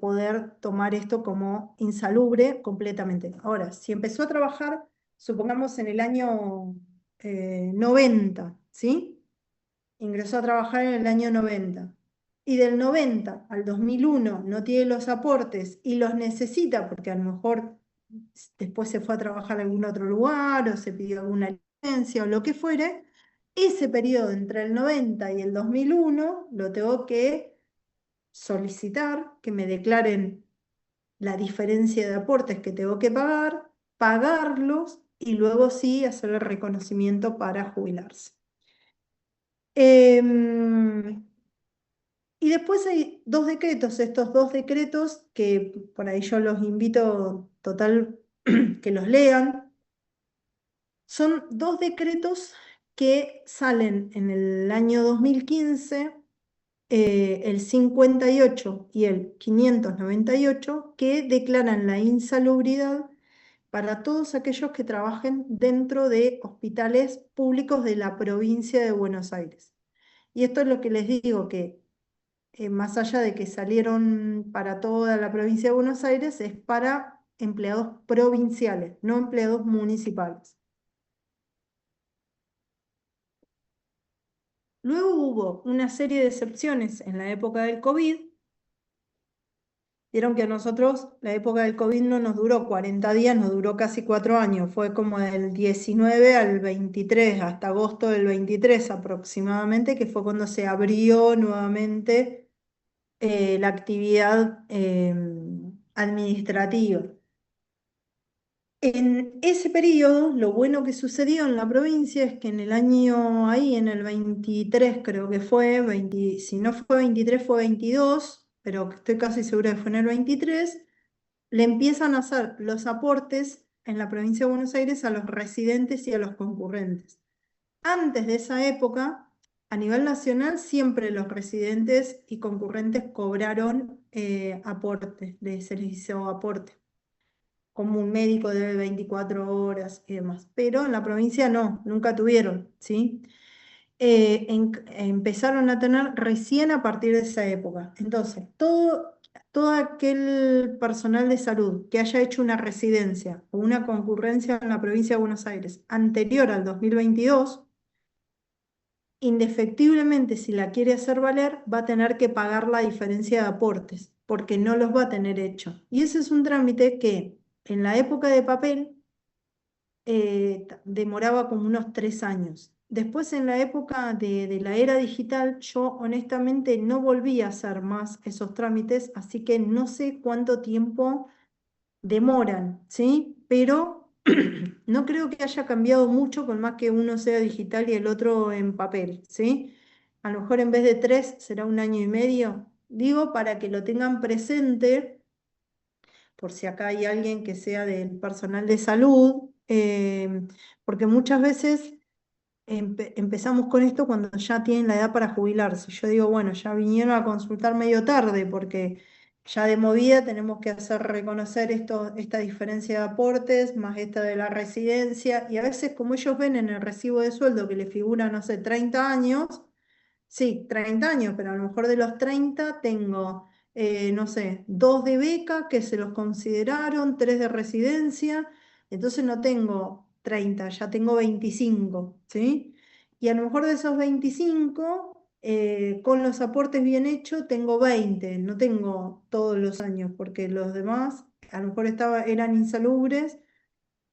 poder tomar esto como insalubre completamente. Ahora, si empezó a trabajar, supongamos en el año 90, ¿sí? Ingresó a trabajar en el año 90 y del 90 al 2001 no tiene los aportes y los necesita porque a lo mejor después se fue a trabajar en algún otro lugar o se pidió alguna licencia o lo que fuere, ese periodo entre el 90 y el 2001 lo tengo que solicitar, que me declaren la diferencia de aportes que tengo que pagar, pagarlos y luego sí hacer el reconocimiento para jubilarse. Em, y después hay dos decretos, estos dos decretos que por ahí yo los invito total que los lean. Son dos decretos que salen en el año 2015, el 58 y el 598, que declaran la insalubridad para todos aquellos que trabajen dentro de hospitales públicos de la provincia de Buenos Aires. Y esto es lo que les digo, que más allá de que salieron para toda la provincia de Buenos Aires, es para empleados provinciales, no empleados municipales. Luego hubo una serie de excepciones en la época del COVID. Vieron que a nosotros la época del COVID no nos duró 40 días, nos duró casi 4 años. Fue como del 19 al 23, hasta agosto del 23 aproximadamente, que fue cuando se abrió nuevamente la actividad administrativa. En ese periodo, lo bueno que sucedió en la provincia es que en el año ahí, en el 23 creo que fue, si no fue 23 fue 22, pero estoy casi segura que fue en el 23, le empiezan a hacer los aportes en la provincia de Buenos Aires a los residentes y a los concurrentes. Antes de esa época, a nivel nacional, siempre los residentes y concurrentes cobraron aportes, se les hizo aporte, como un médico debe 24 horas y demás. Pero en la provincia no, nunca tuvieron, ¿sí? Empezaron a tener recién a partir de esa época. Entonces, todo aquel personal de salud que haya hecho una residencia o una concurrencia en la provincia de Buenos Aires anterior al 2022, indefectiblemente, si la quiere hacer valer, va a tener que pagar la diferencia de aportes, porque no los va a tener hecho. Y ese es un trámite que en la época de papel demoraba como unos 3 años. Después, en la época de la era digital, yo honestamente no volví a hacer más esos trámites, así que no sé cuánto tiempo demoran, ¿sí? Pero no creo que haya cambiado mucho con más que uno sea digital y el otro en papel, ¿sí? A lo mejor en vez de 3 será 1 año y medio. Digo, para que lo tengan presente, por si acá hay alguien que sea del personal de salud, porque muchas veces empezamos con esto cuando ya tienen la edad para jubilarse. Yo digo, bueno, ya vinieron a consultar medio tarde porque ya de movida tenemos que hacer reconocer esta diferencia de aportes, más esta de la residencia, y a veces como ellos ven en el recibo de sueldo que le figura, no sé, 30 años, sí, 30 años, pero a lo mejor de los 30 tengo, no sé, 2 de beca que se los consideraron, 3 de residencia, entonces no tengo 30, ya tengo 25, ¿sí? Y a lo mejor de esos 25, con los aportes bien hechos, tengo 20, no tengo todos los años, porque los demás a lo mejor eran insalubres,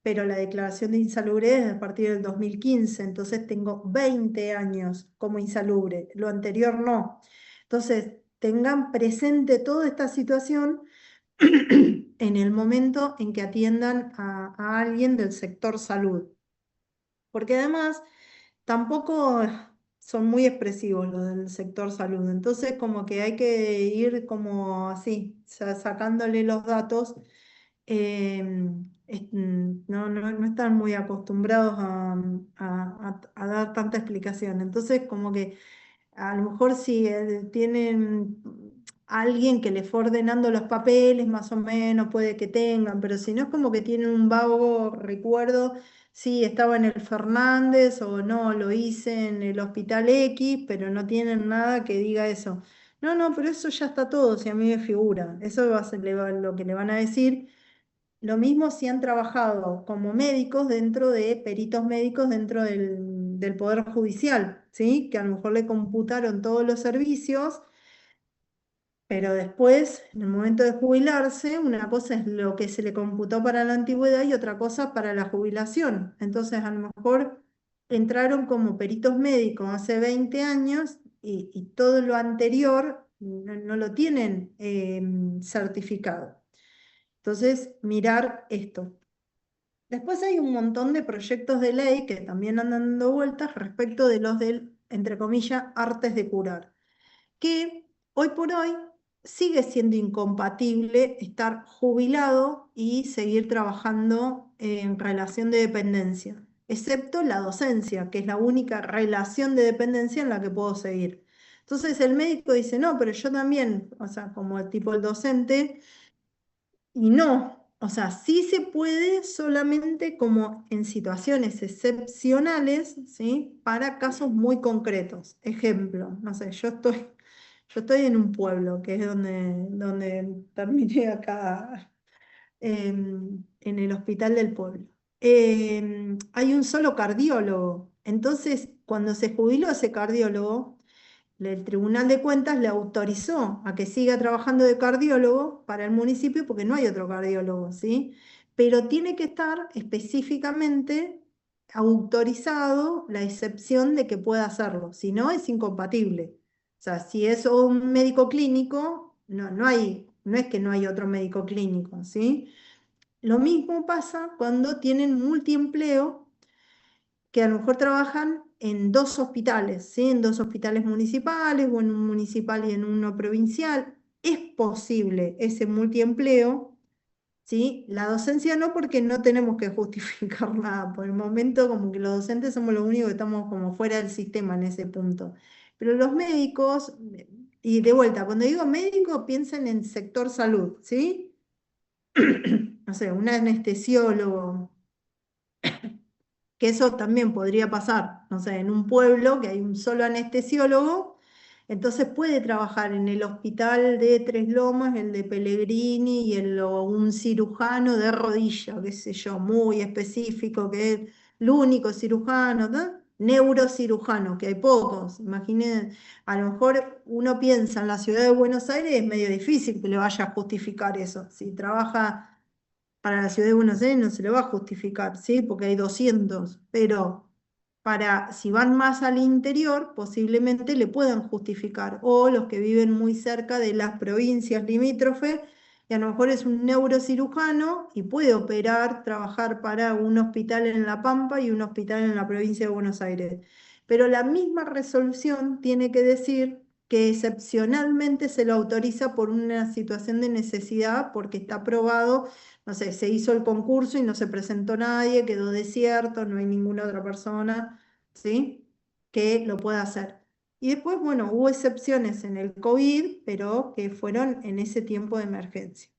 pero la declaración de insalubridad es a partir del 2015, entonces tengo 20 años como insalubre, lo anterior no. Entonces, tengan presente toda esta situación en el momento en que atiendan a alguien del sector salud, porque además tampoco son muy expresivos los del sector salud, entonces como que hay que ir como así, sacándole los datos. No están muy acostumbrados a dar tanta explicación. Entonces, como que a lo mejor si tienen alguien que les fue ordenando los papeles, más o menos puede que tengan, pero si no es como que tienen un vago recuerdo, sí, estaba en el Fernández o no, lo hice en el Hospital X, pero no tienen nada que diga eso. No, no, pero eso ya está todo, si a mí me figura. Eso va a ser lo que le van a decir. Lo mismo si han trabajado como médicos dentro de peritos médicos dentro del Poder Judicial, ¿sí? Que a lo mejor le computaron todos los servicios, pero después, en el momento de jubilarse, una cosa es lo que se le computó para la antigüedad y otra cosa para la jubilación. Entonces, a lo mejor entraron como peritos médicos hace 20 años y todo lo anterior no lo tienen certificado. Entonces, mirar esto. Después hay un montón de proyectos de ley que también andan dando vueltas respecto de los del, entre comillas, artes de curar, que hoy por hoy sigue siendo incompatible estar jubilado y seguir trabajando en relación de dependencia, excepto la docencia, que es la única relación de dependencia en la que puedo seguir. Entonces el médico dice, no, pero yo también, o sea, como el tipo el docente, y no, o sea, sí se puede solamente como en situaciones excepcionales, ¿sí? Para casos muy concretos. Ejemplo, no sé, yo estoy en un pueblo, que es donde terminé acá, en el hospital del pueblo. Hay un solo cardiólogo. Entonces, cuando se jubiló ese cardiólogo, el Tribunal de Cuentas le autorizó a que siga trabajando de cardiólogo para el municipio porque no hay otro cardiólogo, ¿sí? Pero tiene que estar específicamente autorizado la excepción de que pueda hacerlo, si no es incompatible. O sea, si es un médico clínico, no es que no hay otro médico clínico, ¿sí? Lo mismo pasa cuando tienen multiempleo, que a lo mejor trabajan en dos hospitales, ¿sí? En dos hospitales municipales o en un municipal y en uno provincial. Es posible ese multiempleo, ¿sí? La docencia no, porque no tenemos que justificar nada. Por el momento, como que los docentes somos los únicos que estamos como fuera del sistema en ese punto. Pero los médicos, y de vuelta, cuando digo médico, piensen en sector salud, ¿sí? No sé, un anestesiólogo, que eso también podría pasar, no sé, en un pueblo que hay un solo anestesiólogo, entonces puede trabajar en el hospital de Tres Lomas, el de Pellegrini o un cirujano de rodilla, qué sé yo, muy específico, que es el único cirujano, ¿no? Neurocirujano, que hay pocos. Imaginen, a lo mejor uno piensa en la ciudad de Buenos Aires, es medio difícil que le vaya a justificar eso. Si trabaja para la ciudad de Buenos Aires no se lo va a justificar, ¿sí? Porque hay 200, pero si van más al interior, posiblemente le puedan justificar, o los que viven muy cerca de las provincias limítrofes, y a lo mejor es un neurocirujano y puede operar, trabajar para un hospital en La Pampa y un hospital en la provincia de Buenos Aires. Pero la misma resolución tiene que decir que excepcionalmente se lo autoriza por una situación de necesidad, porque está aprobado, no sé, se hizo el concurso y no se presentó nadie, quedó desierto, no hay ninguna otra persona, ¿sí? Que lo pueda hacer. Y después, bueno, hubo excepciones en el COVID, pero que fueron en ese tiempo de emergencia.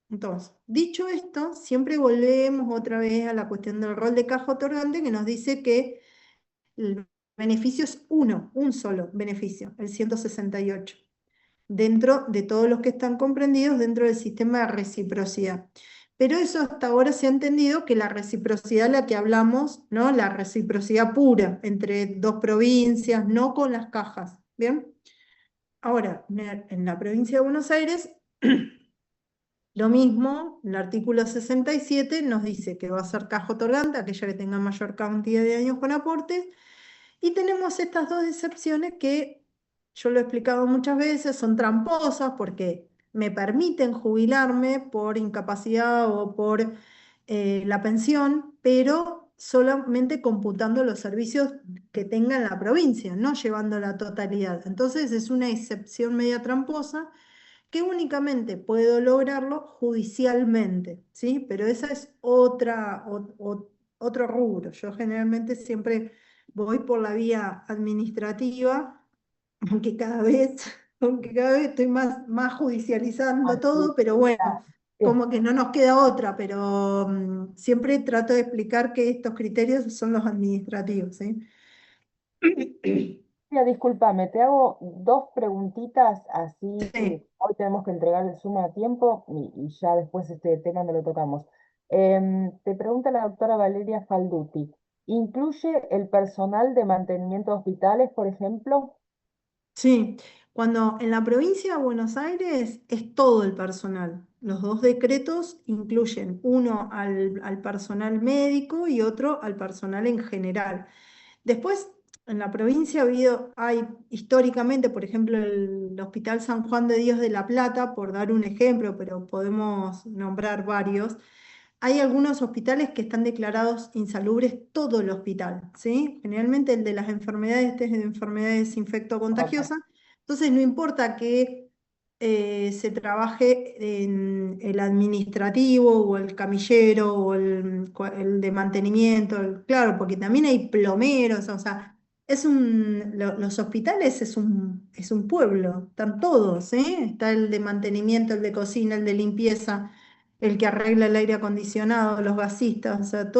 Entonces, dicho esto, siempre volvemos otra vez a la cuestión del rol de caja otorgante, que nos dice que el beneficio es uno, un solo beneficio, el 168, dentro de todos los que están comprendidos dentro del sistema de reciprocidad. Pero eso hasta ahora se ha entendido que la reciprocidad, la que hablamos, ¿no? La reciprocidad pura entre dos provincias, no con las cajas, ¿bien? Ahora, en la provincia de Buenos Aires Lo mismo, el artículo 67 nos dice que va a ser caja otorgante, aquella que tenga mayor cantidad de años con aportes, y tenemos estas dos excepciones que yo lo he explicado muchas veces, son tramposas porque me permiten jubilarme por incapacidad o por la pensión, pero solamente computando los servicios que tenga en la provincia, no llevando la totalidad. Entonces es una excepción media tramposa que únicamente puedo lograrlo judicialmente, ¿sí? Pero esa es otro rubro. Yo generalmente siempre voy por la vía administrativa, aunque cada vez, aunque cada vez estoy más judicializando todo, pero bueno, Eh, como que no nos queda otra, pero siempre trato de explicar que estos criterios son los administrativos, ¿sí? Mira, discúlpame, te hago dos preguntitas así, Sí, hoy tenemos que entregar el suma a tiempo y ya después este tema me lo tocamos. Te pregunta la doctora Valeria Falduti, ¿incluye el personal de mantenimiento de hospitales, por ejemplo? sí, cuando en la provincia de Buenos Aires es todo el personal. Los dos decretos incluyen uno al personal médico y otro al personal en general. Después, en la provincia hay históricamente, por ejemplo, el Hospital San Juan de Dios de La Plata, por dar un ejemplo, pero podemos nombrar varios. Hay algunos hospitales que están declarados insalubres, todo el hospital, ¿sí? Generalmente el de las enfermedades, este es de enfermedades Ok. infectocontagiosas, entonces no importa que se trabaje en el administrativo o el camillero o el de mantenimiento, claro, porque también hay plomeros, o sea, los hospitales es un pueblo, están todos, ¿eh? Está el de mantenimiento, el de cocina, el de limpieza, el que arregla el aire acondicionado, los gasistas, o sea,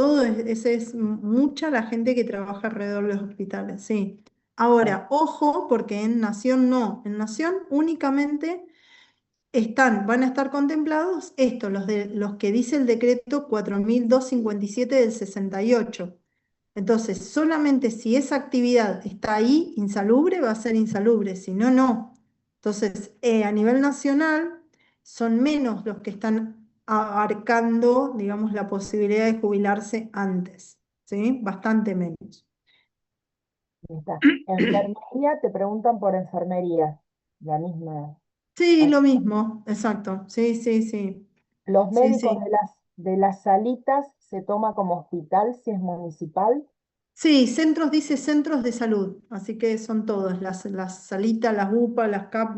ese es mucha la gente que trabaja alrededor de los hospitales, sí. Ahora, ojo, porque en Nación no, en Nación únicamente van a estar contemplados estos, los que dice el decreto 4257 del 68. Entonces, solamente si esa actividad está ahí, insalubre, va a ser insalubre, si no, no. Entonces, a nivel nacional, son menos los que están abarcando, digamos, la posibilidad de jubilarse antes, ¿sí? Bastante menos. Está. Enfermería, te preguntan por enfermería, la misma. Sí, Ah, lo mismo, exacto. Sí, sí, sí. los Sí, médicos sí. de las salitas se toma como hospital si es municipal. Sí, dice centros de salud, así que son todos, las salitas, las UPA, las CAP,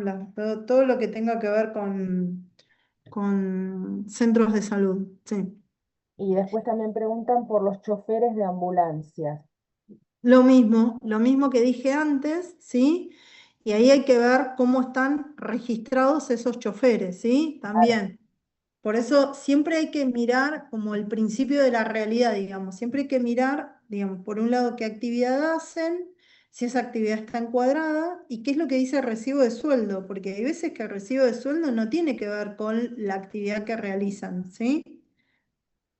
todo lo que tenga que ver con centros de salud, sí. Y después también preguntan por los choferes de ambulancias. Lo mismo que dije antes, ¿sí? Y ahí hay que ver cómo están registrados esos choferes, ¿sí? Claro, También. Por eso siempre hay que mirar como el principio de la realidad, digamos. Siempre hay que mirar, digamos, por un lado qué actividad hacen, si esa actividad está encuadrada y qué es lo que dice el recibo de sueldo, porque hay veces que el recibo de sueldo no tiene que ver con la actividad que realizan, ¿sí?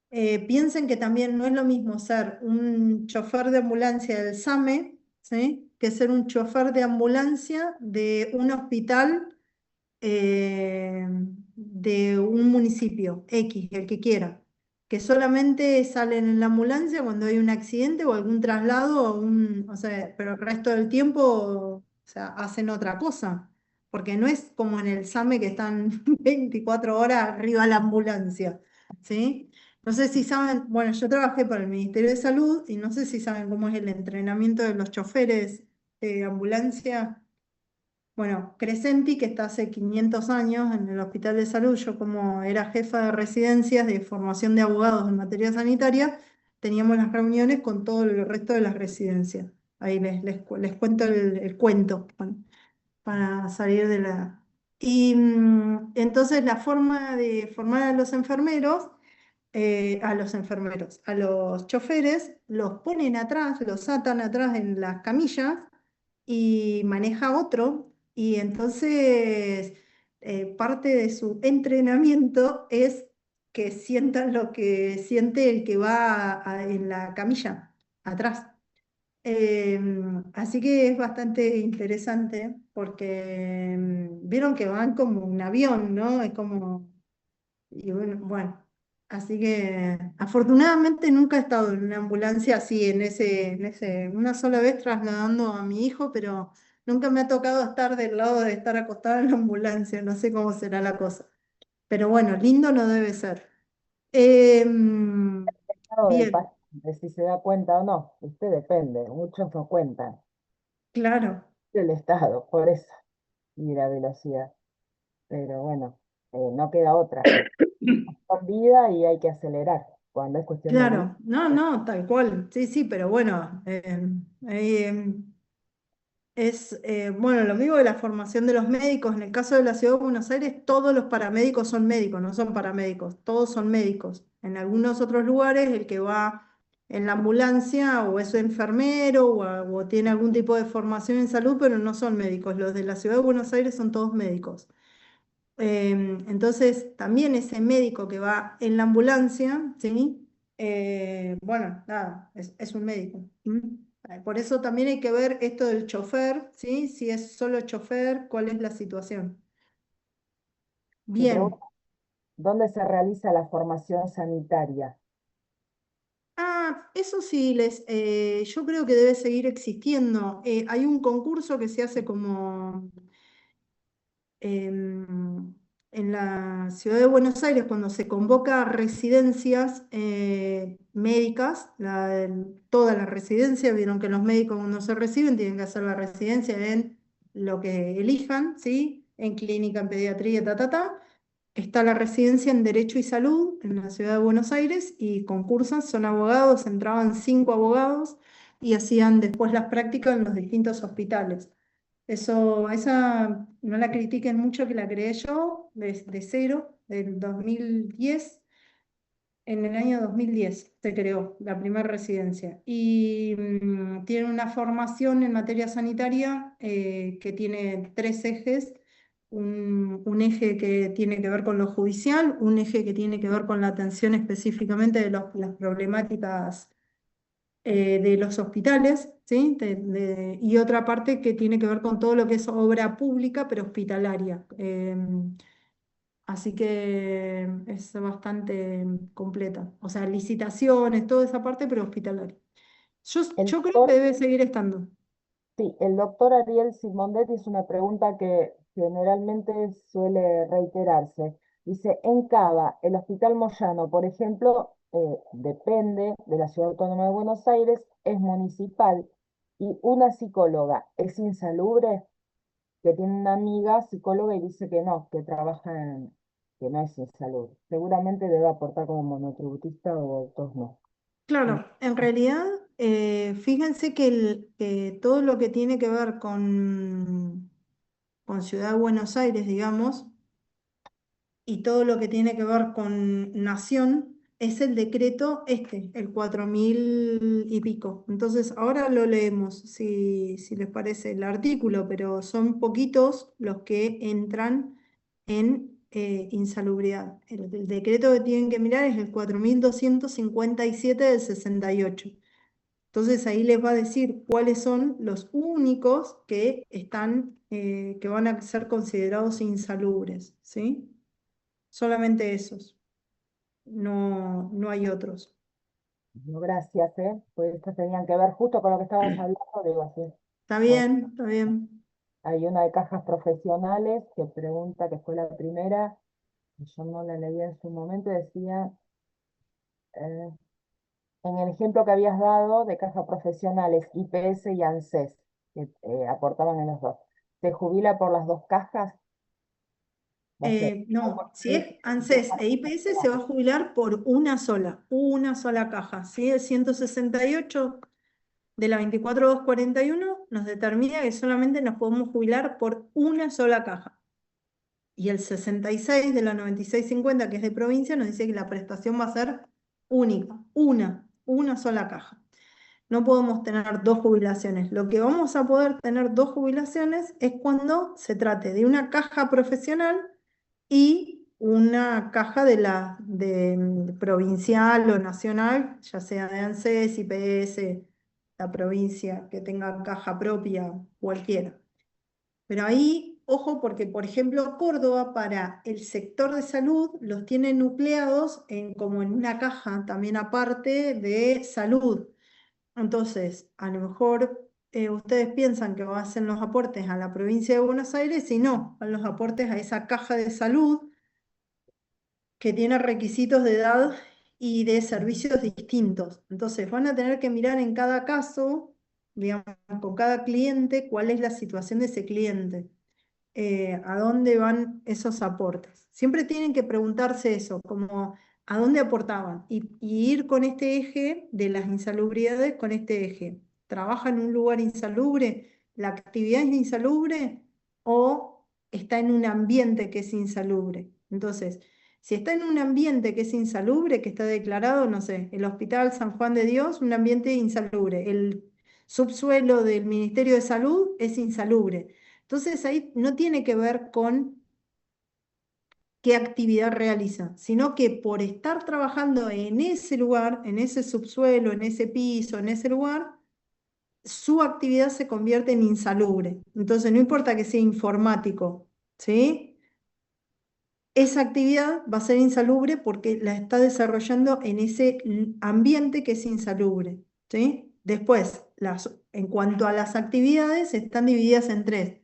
Piensen que también no es lo mismo ser un chofer de ambulancia del SAME, ¿sí? Que ser un chofer de ambulancia de un hospital eh, de un municipio X, el que quiera, que solamente salen en la ambulancia cuando hay un accidente o algún traslado, o sea, pero el resto del tiempo, o sea, hacen otra cosa, porque no es como en el SAME que están 24 horas arriba de la ambulancia, ¿sí? No sé si saben, bueno, yo trabajé para el Ministerio de Salud y no sé si saben cómo es el entrenamiento de los choferes de ambulancia. Bueno, Crescenti, que está hace 500 años en el Hospital de Salud, yo como era jefa de residencias de formación de abogados en materia sanitaria, teníamos las reuniones con todo el resto de las residencias. Ahí les cuento el cuento, bueno, para salir de la... Y entonces la forma de formar a los choferes, los ponen atrás, los atan atrás en las camillas y maneja otro. Y entonces parte de su entrenamiento es que sientan lo que siente el que va en la camilla, atrás. Así que es bastante interesante porque vieron que van como un avión, ¿no? Es como Y bueno, así que afortunadamente nunca he estado en una ambulancia así, una sola vez trasladando a mi hijo, pero nunca me ha tocado estar del lado de estar acostada en la ambulancia, no sé cómo será la cosa. Pero bueno, lindo no debe ser. Estado del Bien, paciente, si se da cuenta o no, usted depende, muchos no cuentan claro, del estado, por eso, y la velocidad. Pero bueno, no queda otra. Con vida y hay que acelerar cuando es cuestión de vida. claro, no, no, tal cual, sí, sí, pero bueno, bueno, lo mismo de la formación de los médicos. En el caso de la Ciudad de Buenos Aires, todos los paramédicos son médicos, no son paramédicos, todos son médicos. En algunos otros lugares, el que va en la ambulancia o es enfermero o tiene algún tipo de formación en salud, pero no son médicos. Los de la Ciudad de Buenos Aires son todos médicos. Entonces, también ese médico que va en la ambulancia, ¿sí? Bueno, nada, es un médico. ¿Mm? Por eso también hay que ver esto del chofer, ¿sí? Si es solo chofer, cuál es la situación. Si pregunta, Bien. ¿dónde se realiza la formación sanitaria? Eso sí, yo creo que debe seguir existiendo. Hay un concurso que se hace como en la ciudad de Buenos Aires, cuando se convoca a residencias médicas, toda la residencia, vieron que los médicos cuando se reciben tienen que hacer la residencia en lo que elijan, ¿sí? En clínica, en pediatría, ta, ta, ta. Está la residencia en Derecho y Salud en la ciudad de Buenos Aires y concursan, son abogados, entraban 5 abogados y hacían después las prácticas en los distintos hospitales. Esa no la critiquen mucho que la creé yo de cero, del 2010. En el año 2010 se creó la primera residencia y tiene una formación en materia sanitaria que tiene 3 ejes. Un eje que tiene que ver con lo judicial, un eje que tiene que ver con la atención específicamente de las problemáticas de los hospitales, ¿sí? Y otra parte que tiene que ver con todo lo que es obra pública, pero hospitalaria. Así que es bastante completa. O sea, licitaciones, toda esa parte, pero hospitalaria. Yo, El yo creo que doctor, debe seguir estando. sí, el doctor Ariel Simondetti es una pregunta que generalmente suele reiterarse. Dice, en Cava, el Hospital Moyano, por ejemplo, depende de la Ciudad Autónoma de Buenos Aires, es municipal y una psicóloga es insalubre, que tiene una amiga psicóloga y dice que no, que no es insalubre. Seguramente debe aportar como monotributista o doctor no. Mm. Claro, en realidad, fíjense que todo lo que tiene que ver con Ciudad de Buenos Aires, digamos, y todo lo que tiene que ver con nación es el decreto el 4000 y pico. Entonces, ahora lo leemos, si les parece el artículo, pero son poquitos los que entran en insalubridad. El decreto que tienen que mirar es el 4257 del 68. Entonces ahí les va a decir cuáles son los únicos que que van a ser considerados insalubres, ¿sí? Solamente esos, no, no hay otros. No, gracias, ¿eh? Pues estas tenían que ver justo con lo que estabas hablando, digo así. Está Por- bien, está bien. Hay una de cajas profesionales que pregunta, que fue la primera, y yo no la leí en su momento, decía, eh, en el ejemplo que habías dado de cajas profesionales, IPS y ANSES, que aportaban en los dos. ¿Se jubila por las dos cajas? Va a ser No, si es ANSES e IPS se va a jubilar por una sola caja, ¿sí? El 168 de la 24241 nos determina que solamente nos podemos jubilar por una sola caja. Y el 66 de la 9650, que es de provincia, nos dice que la prestación va a ser única, una sola caja. No podemos tener dos jubilaciones. Lo que vamos a poder tener dos jubilaciones es cuando se trate de una caja profesional y una caja de provincial o nacional, ya sea de ANSES, IPS, la provincia que tenga caja propia, cualquiera. Pero ahí ojo porque, por ejemplo, Córdoba para el sector de salud los tiene nucleados como en una caja también aparte de salud. Entonces, a lo mejor ustedes piensan que hacen los aportes a la provincia de Buenos Aires y no, van los aportes a esa caja de salud que tiene requisitos de edad y de servicios distintos. Entonces, van a tener que mirar en cada caso, digamos, con cada cliente, cuál es la situación de ese cliente, a dónde van esos aportes. Siempre tienen que preguntarse eso, como a dónde aportaban y ir con este eje de las insalubridades, con este eje. ¿Trabaja en un lugar insalubre? ¿La actividad es insalubre o está en un ambiente que es insalubre? Entonces, si está en un ambiente que es insalubre, que está declarado, no sé, el Hospital San Juan de Dios, un ambiente insalubre, el subsuelo del Ministerio de Salud es insalubre. Entonces ahí no tiene que ver con qué actividad realiza, sino que por estar trabajando en ese lugar, en ese subsuelo, en ese piso, en ese lugar, su actividad se convierte en insalubre. Entonces no importa que sea informático, ¿sí? Esa actividad va a ser insalubre porque la está desarrollando en ese ambiente que es insalubre, ¿sí? Después, en cuanto a las actividades, están divididas en tres.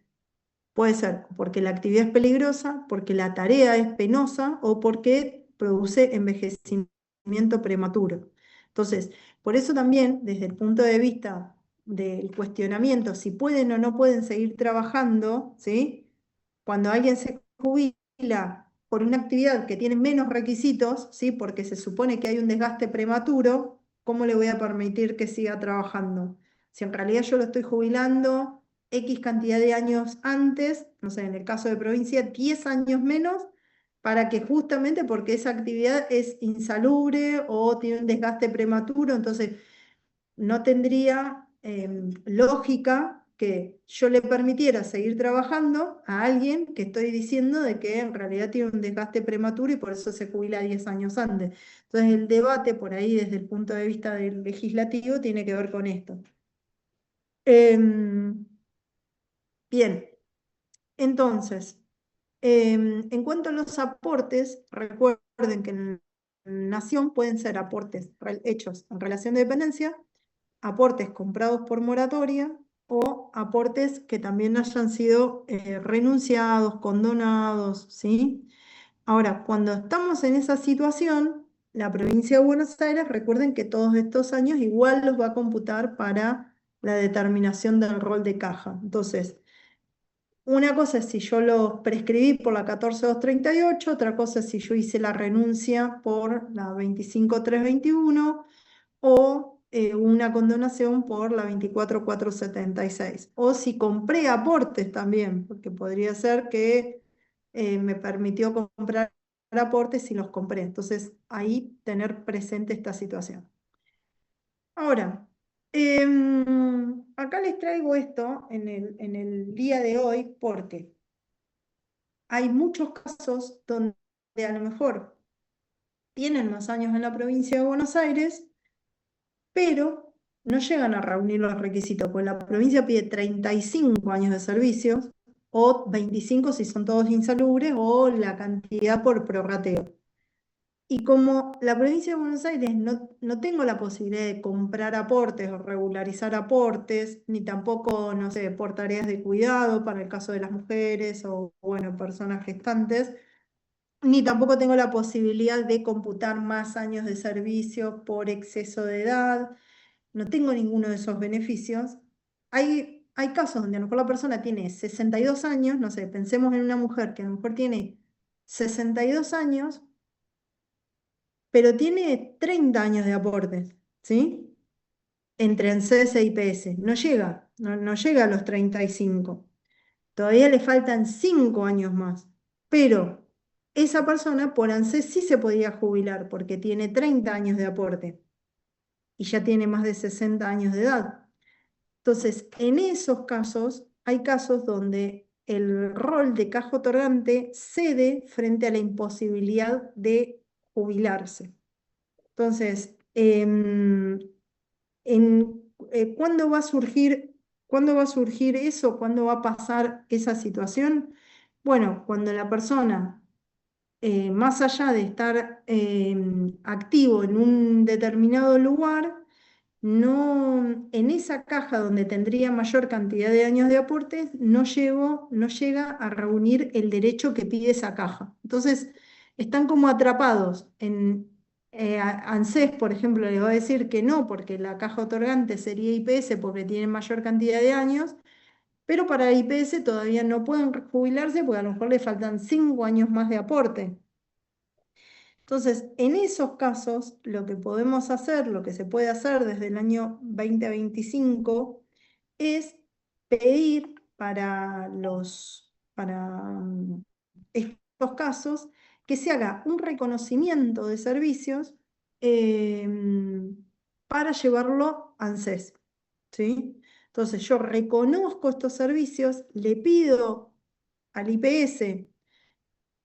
Puede ser porque la actividad es peligrosa, porque la tarea es penosa o porque produce envejecimiento prematuro. Entonces, por eso también, desde el punto de vista del cuestionamiento, si pueden o no pueden seguir trabajando, ¿sí? Cuando alguien se jubila por una actividad que tiene menos requisitos, ¿sí? Porque se supone que hay un desgaste prematuro, ¿cómo le voy a permitir que siga trabajando? Si en realidad yo lo estoy jubilando X cantidad de años antes, no sé, en el caso de provincia, 10 años menos, para que justamente porque esa actividad es insalubre o tiene un desgaste prematuro, entonces no tendría lógica que yo le permitiera seguir trabajando a alguien que estoy diciendo de que en realidad tiene un desgaste prematuro y por eso se jubila 10 años antes. Entonces el debate por ahí desde el punto de vista del legislativo tiene que ver con esto. Em, Bien, entonces, en cuanto a los aportes, recuerden que en Nación pueden ser aportes hechos en relación de dependencia, aportes comprados por moratoria o aportes que también hayan sido renunciados, condonados, ¿sí? Ahora, cuando estamos en esa situación, la provincia de Buenos Aires, recuerden que todos estos años igual los va a computar para la determinación del rol de caja. Entonces, una cosa es si yo lo prescribí por la 14238, otra cosa es si yo hice la renuncia por la 25321 o una condonación por la 24476. O si compré aportes también, porque podría ser que me permitió comprar aportes y los compré. Entonces, ahí tener presente esta situación. Ahora, acá les traigo esto en el día de hoy porque hay muchos casos donde a lo mejor tienen más años en la provincia de Buenos Aires, pero no llegan a reunir los requisitos, porque la provincia pide 35 años de servicios, o 25 si son todos insalubres, o la cantidad por prorrateo. Y como la provincia de Buenos Aires no tengo la posibilidad de comprar aportes o regularizar aportes, ni tampoco, no sé, por tareas de cuidado para el caso de las mujeres o, bueno, personas gestantes, ni tampoco tengo la posibilidad de computar más años de servicio por exceso de edad, no tengo ninguno de esos beneficios. Hay casos donde a lo mejor la persona tiene 62 años, no sé, pensemos en una mujer que a lo mejor tiene 62 años, pero tiene 30 años de aportes, ¿sí? Entre ANSES e IPS. No llega, no llega a los 35. Todavía le faltan 5 años más. Pero esa persona por ANSES sí se podía jubilar porque tiene 30 años de aporte y ya tiene más de 60 años de edad. Entonces, en esos casos, hay casos donde el rol de caja otorgante cede frente a la imposibilidad de jubilarse. Entonces, ¿cuándo va a surgir? ¿Cuándo va a surgir eso? ¿Cuándo va a pasar esa situación? Bueno, cuando la persona, más allá de estar activo en un determinado lugar, no, en esa caja donde tendría mayor cantidad de años de aportes, no llega a reunir el derecho que pide esa caja. Entonces, están como atrapados en ANSES, por ejemplo, les va a decir que no, porque la caja otorgante sería IPS porque tiene mayor cantidad de años, pero para IPS todavía no pueden jubilarse porque a lo mejor le faltan 5 años más de aporte. Entonces, en esos casos, lo que podemos hacer, lo que se puede hacer desde el año 2025, es pedir para estos casos que se haga un reconocimiento de servicios eh, para llevarlo a ANSES, ¿sí? Entonces, yo reconozco estos servicios, le pido al IPS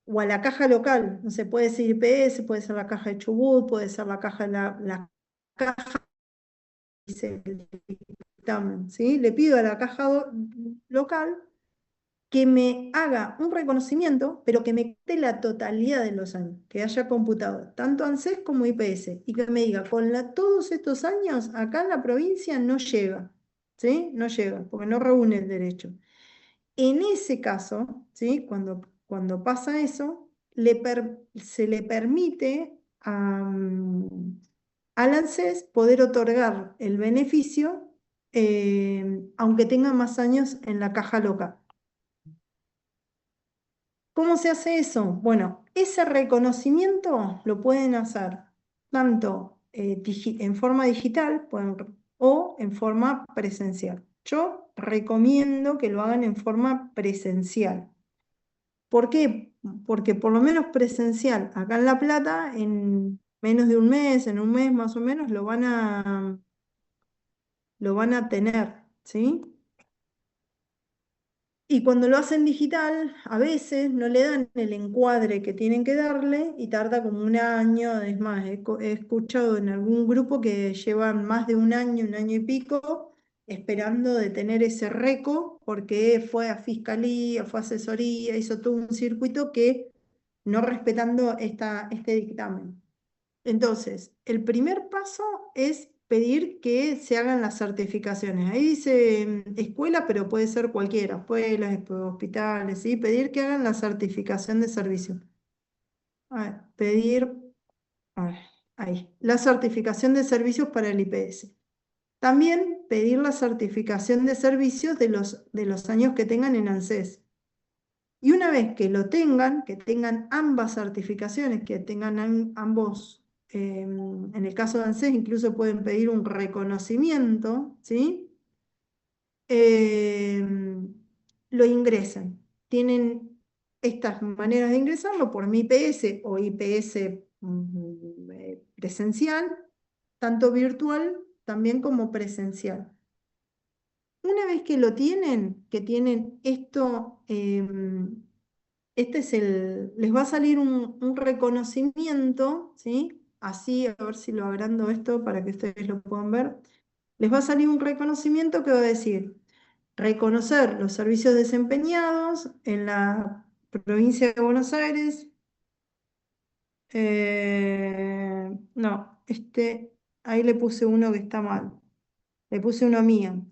o a la caja local, no sé, puede ser IPS, puede ser la caja de Chubut, puede ser la caja de la caja, dice el dictamen, ¿sí? Le pido a la caja local que me haga un reconocimiento, pero que me quite la totalidad de los años, que haya computado tanto ANSES como IPS, y que me diga, todos estos años, acá en la provincia no llega, ¿sí? No llega, porque no reúne el derecho. En ese caso, ¿sí? Cuando pasa eso, se le permite al ANSES poder otorgar el beneficio, aunque tenga más años en la caja local. ¿Cómo se hace eso? Bueno, ese reconocimiento lo pueden hacer tanto en forma digital o en forma presencial. Yo recomiendo que lo hagan en forma presencial. ¿Por qué? Porque por lo menos presencial, acá en La Plata, en menos de un mes, en un mes más o menos, lo van a tener, ¿sí? Y cuando lo hacen digital, a veces no le dan el encuadre que tienen que darle y tarda como un año. Es más, he escuchado en algún grupo que llevan más de un año y pico, esperando de tener ese reco, porque fue a fiscalía, fue a asesoría, hizo todo un circuito que no respetando este dictamen. Entonces, el primer paso es pedir que se hagan las certificaciones. Ahí dice escuela, pero puede ser cualquiera, escuelas, hospitales, ¿sí? Pedir que hagan la certificación de servicio. A ver, pedir, a ver, ahí, la certificación de servicios para el IPS. También pedir la certificación de servicios de los años que tengan en ANSES. Y una vez que tengan ambas certificaciones, que tengan ambos, en el caso de ANSES incluso pueden pedir un reconocimiento, ¿sí? Lo ingresan. Tienen estas maneras de ingresarlo por mi IPS o IPS presencial, tanto virtual también como presencial. Una vez que lo tienen, que tienen esto, les va a salir un reconocimiento, ¿sí? Así, a ver si lo agrando esto para que ustedes lo puedan ver. Les va a salir un reconocimiento que va a decir, reconocer los servicios desempeñados en la provincia de Buenos Aires. No, ahí le puse uno que está mal. Le puse uno mío.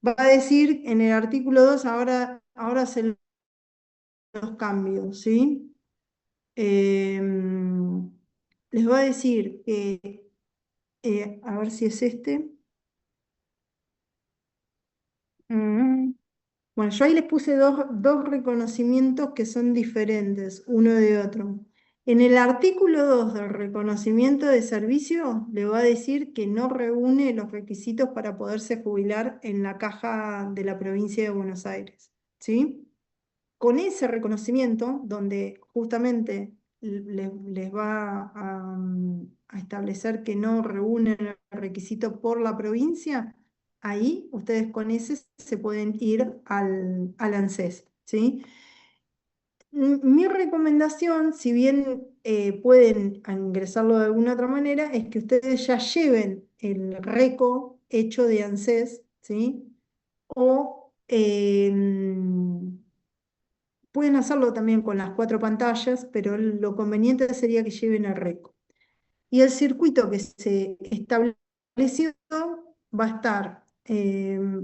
Va a decir en el artículo 2, ahora se los cambios, ¿sí? Les va a decir que, a ver si es este. Mm, Bueno, yo ahí les puse dos reconocimientos que son diferentes uno de otro. En el artículo 2 del reconocimiento de servicio, le va a decir que no reúne los requisitos para poderse jubilar en la caja de la provincia de Buenos Aires, ¿sí? Con ese reconocimiento, donde justamente les va a establecer que no reúnen el requisito por la provincia, ahí ustedes con ese se pueden ir al ANSES, ¿sí? Mi recomendación, si bien pueden ingresarlo de alguna otra manera, es que ustedes ya lleven el reco hecho de ANSES, ¿sí? o pueden hacerlo también con las 4 pantallas, pero lo conveniente sería que lleven el récord. Y el circuito que se estableció va a estar,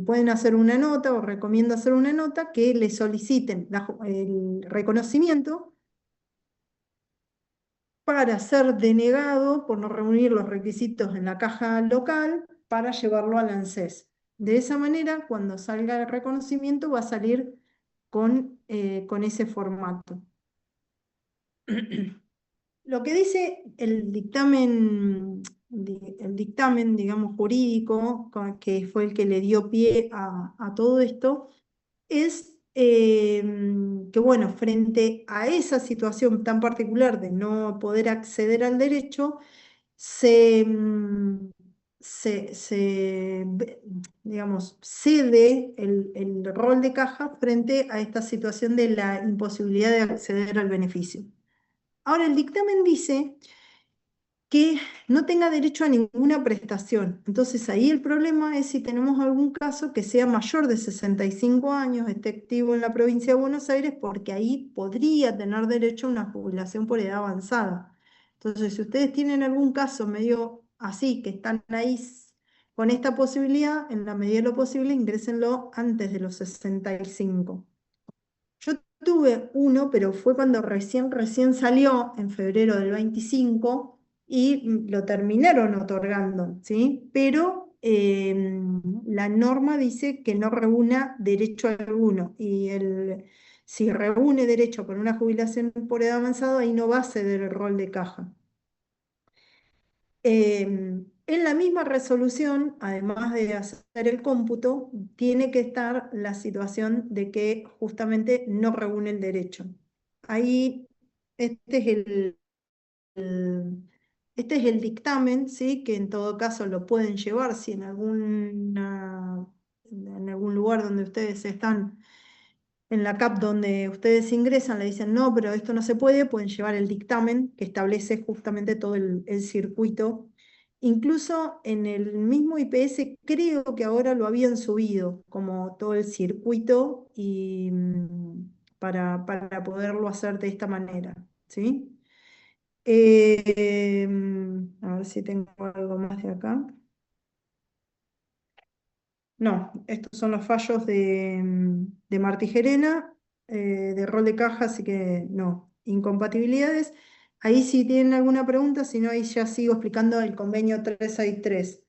pueden hacer una nota o recomiendo hacer una nota que le soliciten el reconocimiento para ser denegado por no reunir los requisitos en la caja local para llevarlo al ANSES. De esa manera, cuando salga el reconocimiento, va a salir con ese formato. Lo que dice el dictamen, digamos, jurídico, que fue el que le dio pie a todo esto, es que, bueno, frente a esa situación tan particular de no poder acceder al derecho, se, mm, digamos, cede el rol de caja frente a esta situación de la imposibilidad de acceder al beneficio. Ahora, el dictamen dice que no tenga derecho a ninguna prestación. Entonces ahí el problema es si tenemos algún caso que sea mayor de 65 años, esté activo en la provincia de Buenos Aires, porque ahí podría tener derecho a una jubilación por edad avanzada. Entonces, si ustedes tienen algún caso medio así, que están ahí con esta posibilidad, en la medida de lo posible, ingrésenlo antes de los 65. Yo tuve uno, pero fue cuando recién salió, en febrero del 25, y lo terminaron otorgando, ¿sí? Pero la norma dice que no reúna derecho alguno, y si reúne derecho por una jubilación por edad avanzada, ahí no va a ceder el rol de caja. En la misma resolución, además de hacer el cómputo, tiene que estar la situación de que justamente no reúne el derecho. Ahí, este es este es el dictamen, ¿sí? Que en todo caso lo pueden llevar si en algún lugar donde ustedes están, en la CAP donde ustedes ingresan, le dicen no, pero esto no se puede, pueden llevar el dictamen que establece justamente todo el circuito. Incluso en el mismo IPS creo que ahora lo habían subido, como todo el circuito, y para poderlo hacer de esta manera, ¿sí? A ver si tengo algo más de acá. No, estos son los fallos de Martigerena, de rol de caja, así que no. Incompatibilidades. Ahí si tienen alguna pregunta, si no, ahí ya sigo explicando el convenio 363.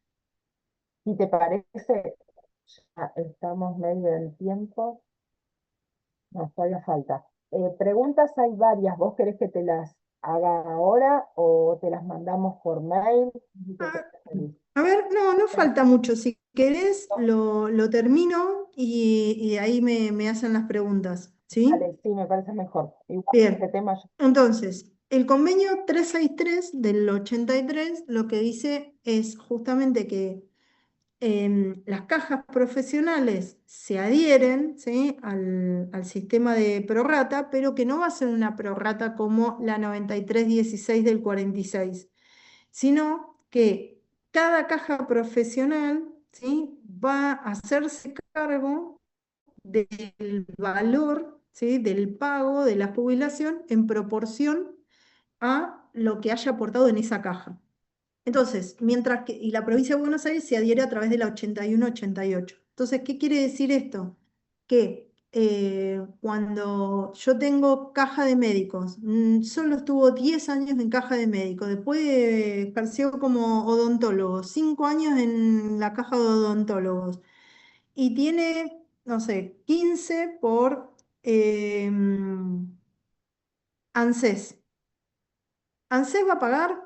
Si te parece, ya estamos medio en tiempo, nos todavía falta. Preguntas hay varias, ¿vos querés que te las haga ahora o te las mandamos por mail? ¿Qué Ah, preferís? a ver, no falta mucho. Si querés, lo termino y ahí me hacen las preguntas, ¿sí? Vale, sí, me parece mejor. Igual este Bien, tema entonces, el convenio 363 del 83 lo que dice es justamente que las cajas profesionales se adhieren, ¿sí? al sistema de prorrata, pero que no va a ser una prorrata como la 9316 del 46, sino que cada caja profesional, ¿sí? va a hacerse cargo del valor, ¿sí? del pago de la jubilación en proporción a lo que haya aportado en esa caja. Entonces, y la provincia de Buenos Aires se adhiere a través de la 81-88. Entonces, ¿qué quiere decir esto? Que cuando yo tengo caja de médicos, solo estuvo 10 años en caja de médicos, después ejerció como odontólogo, 5 años en la caja de odontólogos, y tiene, no sé, 15 por ANSES. ANSES va a pagar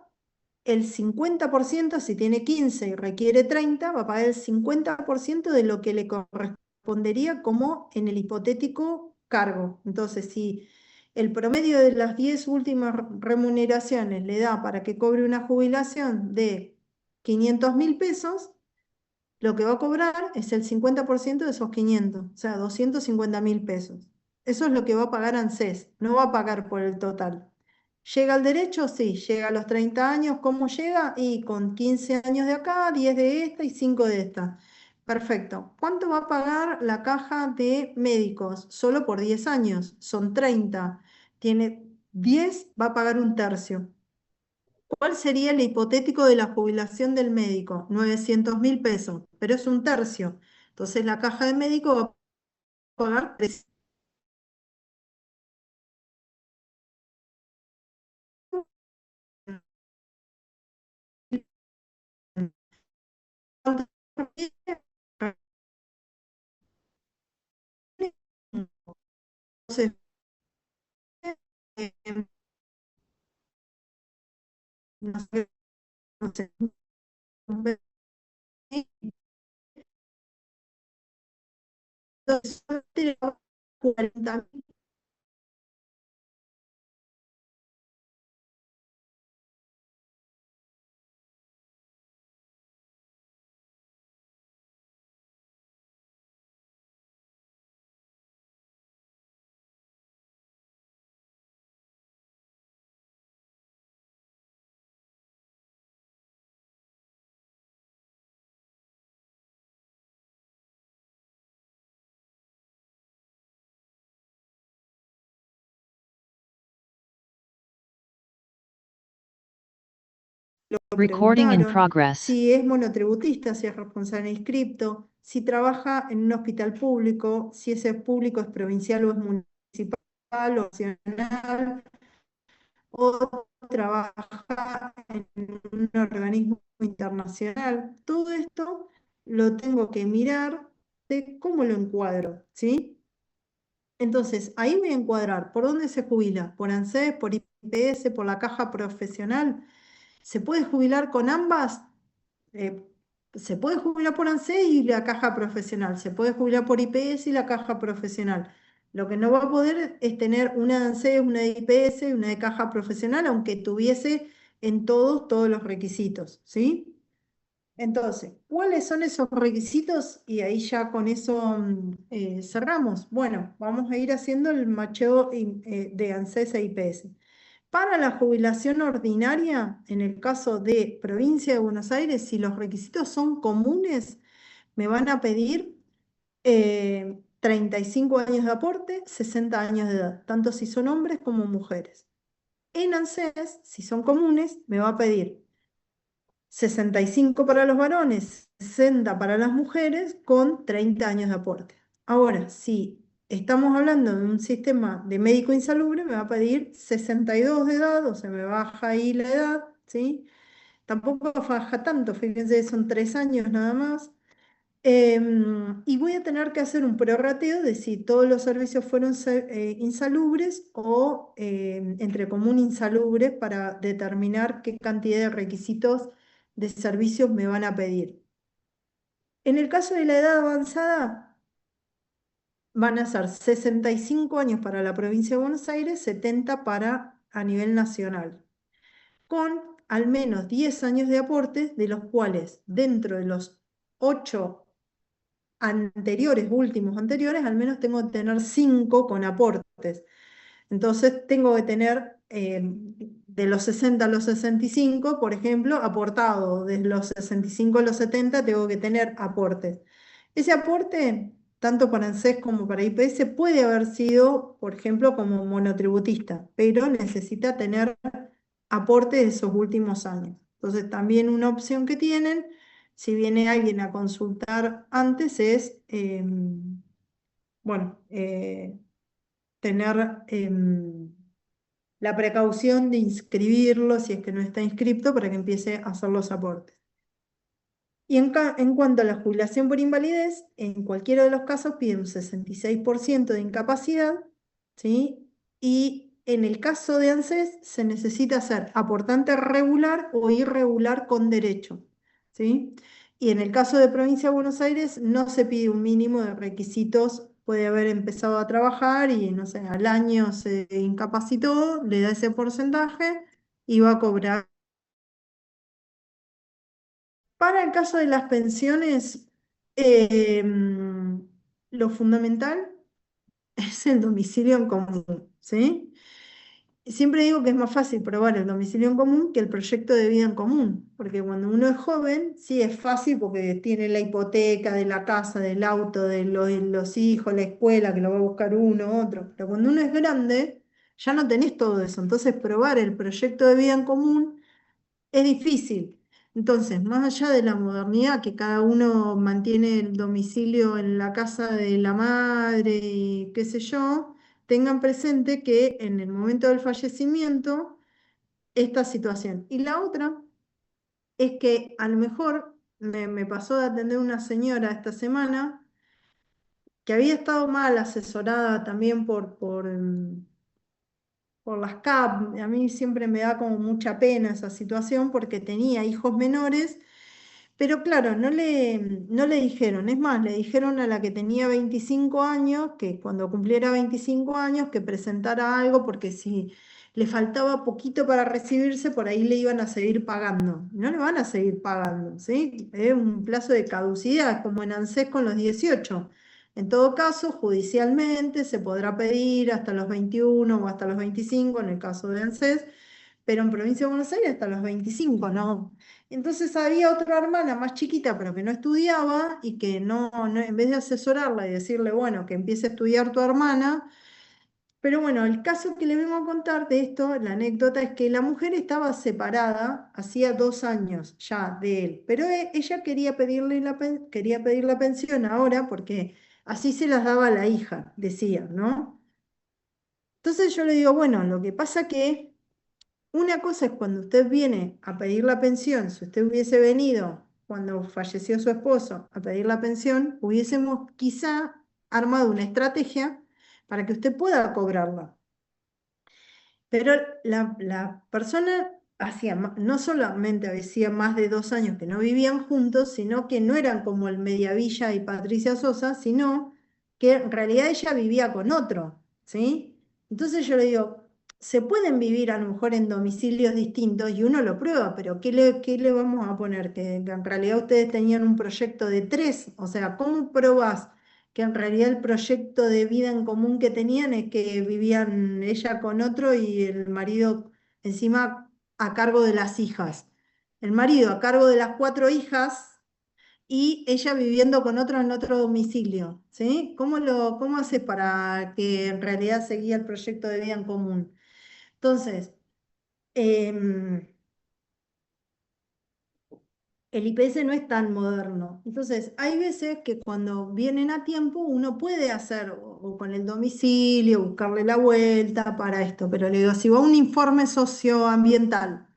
el 50%, si tiene 15 y requiere 30, va a pagar el 50% de lo que le correspondería como en el hipotético cargo. Entonces, si el promedio de las 10 últimas remuneraciones le da para que cobre una jubilación de 500.000 pesos, lo que va a cobrar es el 50% de esos 500, o sea, 250.000 pesos. Eso es lo que va a pagar ANSES, no va a pagar por el total. ¿Llega al derecho? Sí, llega a los 30 años. ¿Cómo llega? Y con 15 años de acá, 10 de esta y 5 de esta. Perfecto. ¿Cuánto va a pagar la caja de médicos? Solo por 10 años. Son 30. Tiene 10, va a pagar un tercio. ¿Cuál sería el hipotético de la jubilación del médico? 900.000 pesos, pero es un tercio. Entonces la caja de médico va a pagar 300. Entonces, eh, no sé, no sé, entonces, 40.000. Recording in Preguntaron progress. si es monotributista, si es responsable inscripto, si trabaja en un hospital público, si ese público es provincial o es municipal o nacional, o trabaja en un organismo internacional. Todo esto lo tengo que mirar de cómo lo encuadro, ¿sí? Entonces, ahí voy a encuadrar por dónde se jubila, por ANSES, por IPS, por la caja profesional. ¿Se puede jubilar con ambas? Eh, Se puede jubilar por ANSES y la caja profesional, se puede jubilar por IPS y la caja profesional. Lo que no va a poder es tener una de ANSES, una de IPS y una de caja profesional, aunque tuviese en todos los requisitos, ¿sí? Entonces, ¿cuáles son esos requisitos? Y ahí ya con eso cerramos. Bueno, vamos a ir haciendo el macheo de ANSES e IPS. Para la jubilación ordinaria, en el caso de Provincia de Buenos Aires, si los requisitos son comunes, me van a pedir 35 años de aporte, 60 años de edad, tanto si son hombres como mujeres. En ANSES, si son comunes, me va a pedir 65 para los varones, 60 para las mujeres, con 30 años de aporte. Ahora, si estamos hablando de un sistema de médico insalubre, me va a pedir 62 de edad, o se me baja ahí la edad, ¿sí? Tampoco baja tanto, fíjense, son 3 años nada más. Y voy a tener que hacer un prorrateo de si todos los servicios fueron insalubres o entre común insalubre para determinar qué cantidad de requisitos de servicios me van a pedir. En el caso de la edad avanzada, van a ser 65 años para la provincia de Buenos Aires, 70 para a nivel nacional, con al menos 10 años de aportes, de los cuales dentro de los 8 anteriores, últimos anteriores, al menos tengo que tener 5 con aportes. Entonces tengo que tener de los 60 a los 65, por ejemplo, aportado. De los 65 a los 70 tengo que tener aportes. Ese aporte, tanto para ANSES como para IPS, puede haber sido, por ejemplo, como monotributista, pero necesita tener aporte de esos últimos años. Entonces también una opción que tienen, si viene alguien a consultar antes, es, bueno, tener la precaución de inscribirlo si es que no está inscripto para que empiece a hacer los aportes. Y en cuanto a la jubilación por invalidez, en cualquiera de los casos pide un 66% de incapacidad, ¿sí? Y en el caso de ANSES se necesita ser aportante regular o irregular con derecho, ¿sí? Y en el caso de Provincia de Buenos Aires no se pide un mínimo de requisitos, puede haber empezado a trabajar y, no sé, al año se incapacitó, le da ese porcentaje y va a cobrar. Para el caso de las pensiones, lo fundamental es el domicilio en común, ¿sí? siempre digo que es más fácil probar el domicilio en común que el proyecto de vida en común, porque cuando uno es joven, sí es fácil porque tiene la hipoteca de la casa, del auto, de los hijos, la escuela, que lo va a buscar uno, otro, pero cuando uno es grande, ya no tenés todo eso, entonces probar el proyecto de vida en común es difícil. Entonces, más allá de la modernidad, que cada uno mantiene el domicilio en la casa de la madre y qué sé yo, tengan presente que en el momento del fallecimiento, esta situación. Y la otra es que a lo mejor me pasó de atender una señora esta semana que había estado mal asesorada también por las CAP. A mí siempre me da como mucha pena esa situación porque tenía hijos menores. Pero claro, no le dijeron, es más, le dijeron a la que tenía 25 años que cuando cumpliera 25 años que presentara algo porque si le faltaba poquito para recibirse, por ahí le iban a seguir pagando. No le van a seguir pagando, ¿sí? Es un plazo de caducidad, como en ANSES con los 18. En todo caso, judicialmente se podrá pedir hasta los 21 o hasta los 25 en el caso de ANSES, pero en Provincia de Buenos Aires hasta los 25, ¿no? Entonces había otra hermana más chiquita, pero que no estudiaba y que en vez de asesorarla y decirle, bueno, que empiece a estudiar tu hermana, pero bueno, el caso que le vengo a contar de esto, la anécdota es que la mujer estaba separada hacía 2 años ya de él, pero ella quería pedir la pensión ahora porque así se las daba a la hija, decía, ¿no? Entonces yo le digo, bueno, lo que pasa que una cosa es cuando usted viene a pedir la pensión, si usted hubiese venido cuando falleció su esposo a pedir la pensión, hubiésemos quizá armado una estrategia para que usted pueda cobrarla. Pero la persona no solamente hacía más de 2 años que no vivían juntos, sino que no eran como el Mediavilla y Patricia Sosa, sino que en realidad ella vivía con otro, ¿sí? Entonces yo le digo, se pueden vivir a lo mejor en domicilios distintos y uno lo prueba, pero ¿qué le vamos a poner? Que en realidad ustedes tenían un proyecto de tres, o sea, ¿cómo probás que en realidad el proyecto de vida en común que tenían es que vivían ella con otro y el marido encima a cargo de las hijas? El marido a cargo de las 4 hijas y ella viviendo con otro en otro domicilio, ¿sí? ¿Cómo hace para que en realidad seguía el proyecto de vida en común? Entonces, em, el IPS no es tan moderno. Entonces, hay veces que cuando vienen a tiempo uno puede hacer o con el domicilio, buscarle la vuelta para esto, pero le digo, si va un informe socioambiental,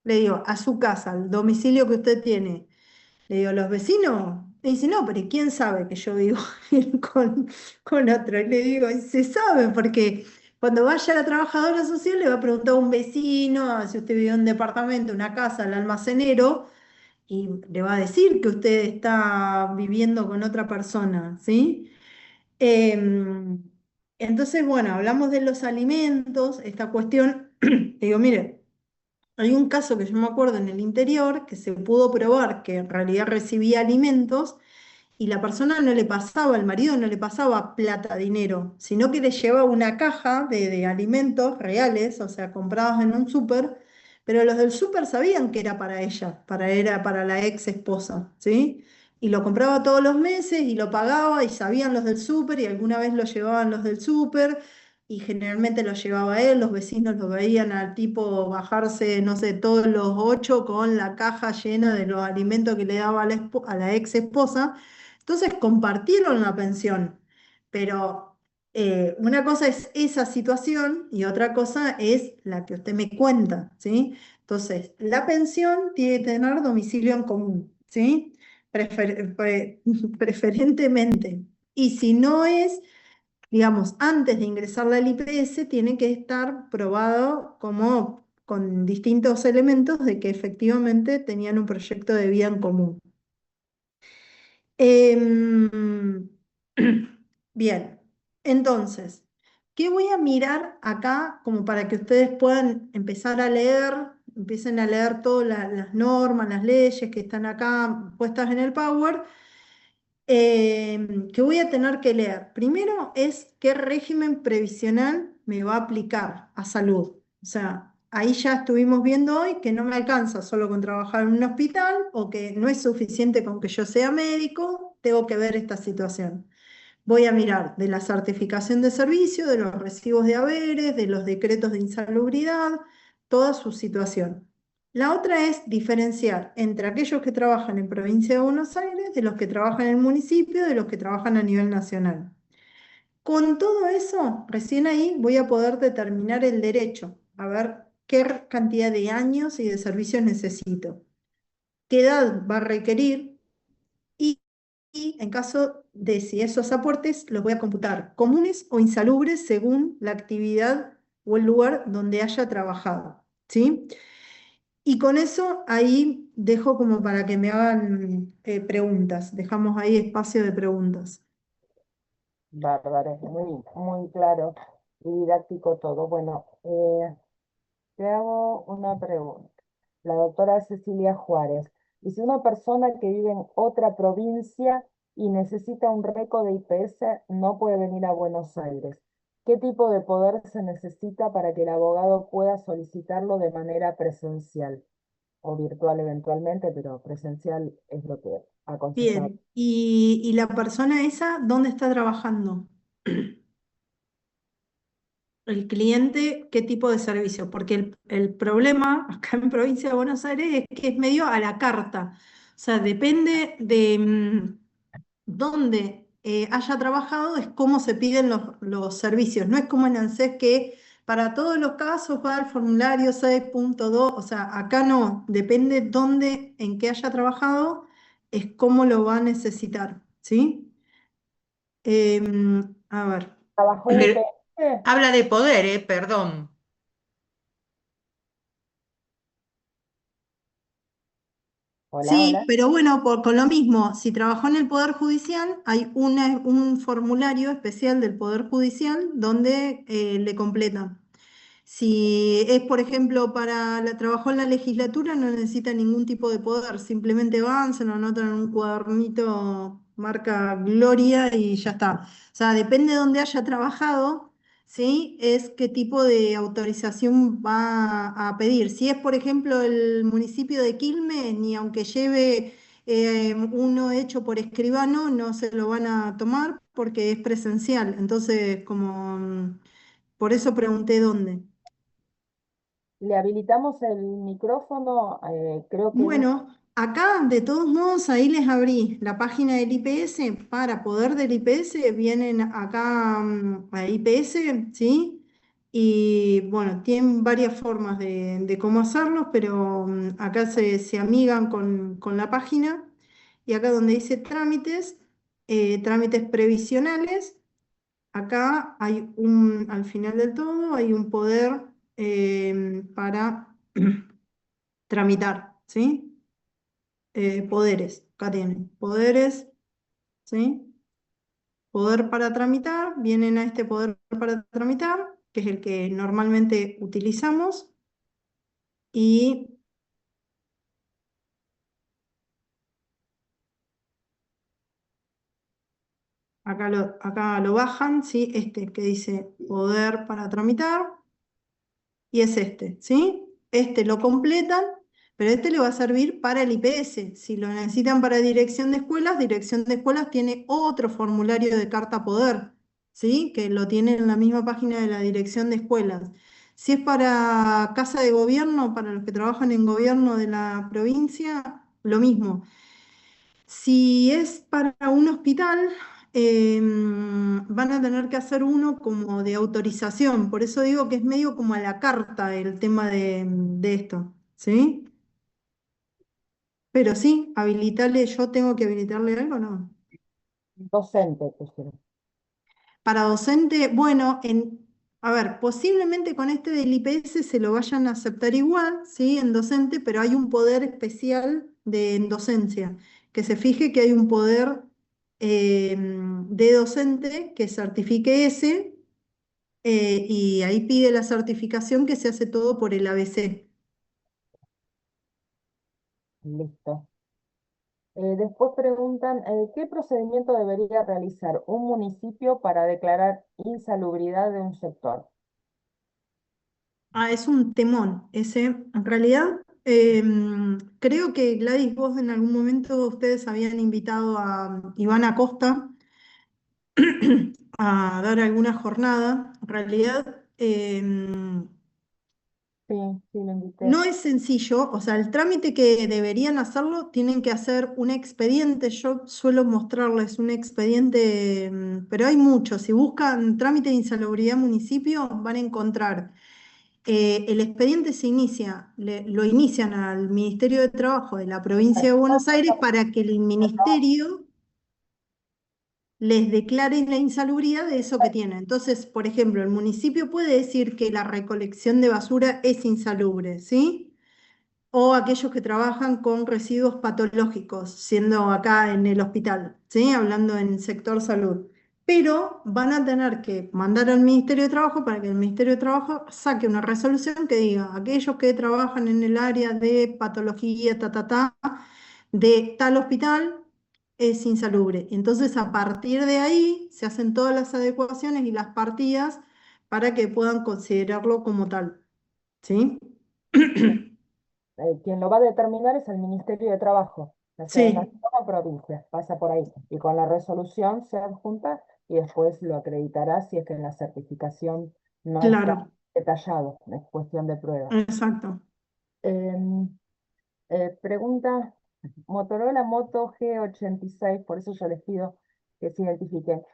le digo, a su casa, al domicilio que usted tiene, le digo, los vecinos, me dice, no, pero ¿quién sabe que yo vivo con otro? Y le digo, y se sabe, porque cuando vaya la trabajadora social le va a preguntar a un vecino si usted vive en un departamento, una casa, al almacenero y le va a decir que usted está viviendo con otra persona, ¿sí? Em, entonces, bueno, hablamos de los alimentos, esta cuestión, le digo, mire, hay un caso que yo me acuerdo en el interior que se pudo probar que en realidad recibía alimentos y la persona no le pasaba, el marido no le pasaba plata, dinero, sino que le llevaba una caja de alimentos reales, o sea, comprados en un súper, pero los del súper sabían que era para ella, era para la ex esposa, ¿sí? Y lo compraba todos los meses y lo pagaba y sabían los del súper y alguna vez lo llevaban los del súper y generalmente lo llevaba él, los vecinos lo veían al tipo bajarse, no sé, todos los 8 con la caja llena de los alimentos que le daba a la ex esposa. Entonces compartieron la pensión, pero una cosa es esa situación y otra cosa es la que usted me cuenta, ¿sí? Entonces, la pensión tiene que tener domicilio en común, ¿sí? Preferentemente. Y si no es, digamos, antes de ingresarla al IPS, tiene que estar probado como con distintos elementos de que efectivamente tenían un proyecto de vida en común. Em, bien, entonces, ¿qué voy a mirar acá como para que ustedes puedan empezar a leer, empiecen a leer todas las normas, las leyes que están acá puestas en el Power? Que voy a tener que leer. Primero es qué régimen previsional me va a aplicar a salud. O sea, ahí ya estuvimos viendo hoy que no me alcanza solo con trabajar en un hospital o que no es suficiente con que yo sea médico, tengo que ver esta situación. Voy a mirar de la certificación de servicio, de los recibos de haberes, de los decretos de insalubridad, toda su situación. La otra es diferenciar entre aquellos que trabajan en provincia de Buenos Aires, de los que trabajan en el municipio, de los que trabajan a nivel nacional. Con todo eso, recién ahí voy a poder determinar el derecho, a ver qué cantidad de años y de servicios necesito, qué edad va a requerir y, y en caso de si esos aportes los voy a computar comunes o insalubres según la actividad o el lugar donde haya trabajado, ¿sí? Y con eso ahí dejo como para que me hagan preguntas, dejamos ahí espacio de preguntas. Bárbaro, muy claro y didáctico todo. Bueno, te hago una pregunta. La doctora Cecilia Juárez dice, una persona que vive en otra provincia y necesita un récord de IPS no puede venir a Buenos Aires. ¿Qué tipo de poder se necesita para que el abogado pueda solicitarlo de manera presencial o virtual eventualmente, pero presencial es lo que aconseja? Bien, y la persona esa, ¿dónde está trabajando? El cliente, ¿qué tipo de servicio? Porque el problema acá en provincia de Buenos Aires es que es medio a la carta. O sea, depende de dónde haya trabajado, es cómo se piden los servicios. No es como en ANSES que para todos los casos va al formulario 6.2. O sea, acá no, depende dónde, en qué haya trabajado, es cómo lo va a necesitar, ¿sí? A ver. ¿Trabajó en Pero IPS? habla de poder, perdón. Hola, Sí, hola. pero bueno, con lo mismo, si trabajó en el Poder Judicial, hay un formulario especial del Poder Judicial donde le completan. Si es, por ejemplo, trabajó en la legislatura, no necesita ningún tipo de poder, simplemente van, se lo anotan en un cuadernito, marca Gloria y ya está. O sea, depende de dónde haya trabajado, ¿sí? Es qué tipo de autorización va a pedir. Si es, por ejemplo, el municipio de Quilmes, ni aunque lleve uno hecho por escribano, no se lo van a tomar porque es presencial. Entonces, por eso pregunté dónde. Le habilitamos el micrófono, creo que él Bueno, acá de todos modos ahí les abrí la página del IPS. Para poder del IPS vienen acá a IPS, ¿sí? Y bueno, tienen varias formas de cómo hacerlos, pero acá se amigan con la página. Y acá donde dice trámites, trámites previsionales, acá hay al final del todo, hay un poder para tramitar, ¿sí? Poderes, acá tienen poderes, ¿sí? Poder para tramitar, vienen a este poder para tramitar, que es el que normalmente utilizamos, y acá lo bajan, ¿sí? Este que dice poder para tramitar, y es este, ¿sí? Este lo completan, pero este le va a servir para el IPS. Si lo necesitan para Dirección de Escuelas tiene otro formulario de carta poder, ¿sí? Que lo tiene en la misma página de la Dirección de Escuelas. Si es para Casa de Gobierno, para los que trabajan en gobierno de la provincia, lo mismo. Si es para un hospital, van a tener que hacer uno como de autorización. Por eso digo que es medio como a la carta el tema de esto, ¿sí? Pero sí, habilitarle, yo tengo que habilitarle algo, ¿no? docente, pusieron. Para docente, bueno, a ver, posiblemente con este del IPS se lo vayan a aceptar igual, ¿sí? En docente, pero hay un poder especial en docencia, que se fije que hay un poder de docente que certifique ese, y ahí pide la certificación que se hace todo por el ABC. Listo. Después preguntan, ¿qué procedimiento debería realizar un municipio para declarar insalubridad de un sector? Es un temón ese. En realidad, creo que Gladys, vos en algún momento ustedes habían invitado a Iván Acosta a dar alguna jornada. En realidad, Sí, sí, lo invité. no es sencillo, o sea, el trámite que deberían hacerlo, tienen que hacer un expediente. Yo suelo mostrarles un expediente, pero hay muchos. Si buscan trámite de insalubridad municipio, van a encontrar. El expediente se inicia, lo inician al Ministerio de Trabajo de la provincia de Buenos Aires para que el ministerio les declare la insalubridad de eso que tienen. Entonces, por ejemplo, el municipio puede decir que la recolección de basura es insalubre, ¿sí? O aquellos que trabajan con residuos patológicos, siendo acá en el hospital, ¿sí? Hablando en sector salud. Pero van a tener que mandar al Ministerio de Trabajo para que el Ministerio de Trabajo saque una resolución que diga, aquellos que trabajan en el área de patología, de tal hospital, es insalubre. Entonces, a partir de ahí, se hacen todas las adecuaciones y las partidas para que puedan considerarlo como tal, ¿sí? Quien lo va a determinar es el Ministerio de Trabajo, ya sea de Sí, nación o provincia, pasa por ahí. Y con la resolución se adjunta y después lo acreditará si es que en la certificación no está claro. detallado, es cuestión de prueba. Exacto. Em, Pregunta Motorola Moto G86, por eso yo les pido que se identifiquen.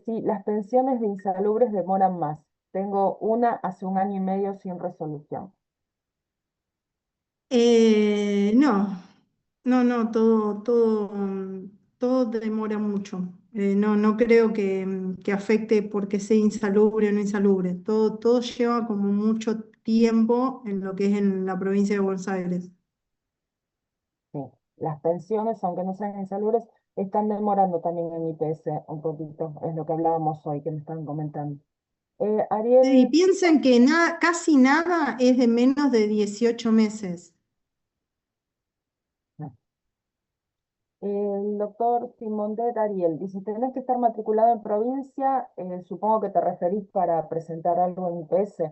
Si las pensiones de insalubres demoran más, tengo una hace un año y medio sin resolución. No, no, todo demora mucho. No creo que afecte porque sea insalubre o no insalubre. Todo lleva como mucho tiempo en lo que es en la provincia de Buenos Aires. Sí, las pensiones, aunque no sean insalubres, están demorando también en IPS un poquito, es lo que hablábamos hoy, que me estaban comentando. Y Ariel, piensen que casi nada es de menos de 18 meses. el doctor Simondet Ariel dice, tenés que estar matriculado en provincia, supongo que te referís para presentar algo en IPS.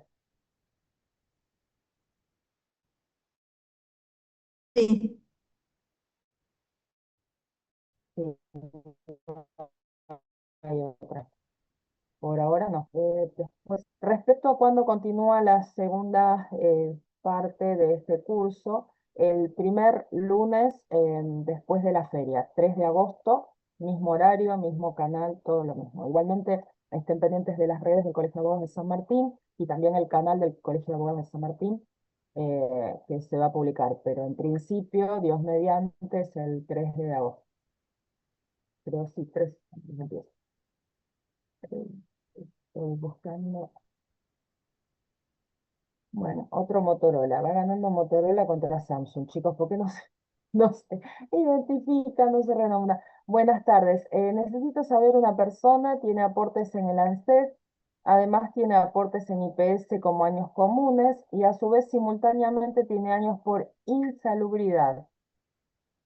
Sí. Sí, hay otra. Por ahora no. Después, respecto a cuándo continúa la segunda parte de este curso, el primer lunes después de la feria, 3 de agosto, mismo horario, mismo canal, todo lo mismo. Igualmente, estén pendientes de las redes del Colegio de Abogados de San Martín y también el canal del Colegio de Abogados de San Martín, que se va a publicar, pero en principio, Dios mediante, es el 3 de agosto. Pero sí, 3 empieza. Estoy buscando. Bueno, otro Motorola. Va ganando Motorola contra Samsung. Chicos, ¿por qué no se, no se identifica, no se renombra? Buenas tardes. Necesito saber una persona, tiene aportes en el ANSES, además tiene aportes en IPS como años comunes y a su vez simultáneamente tiene años por insalubridad.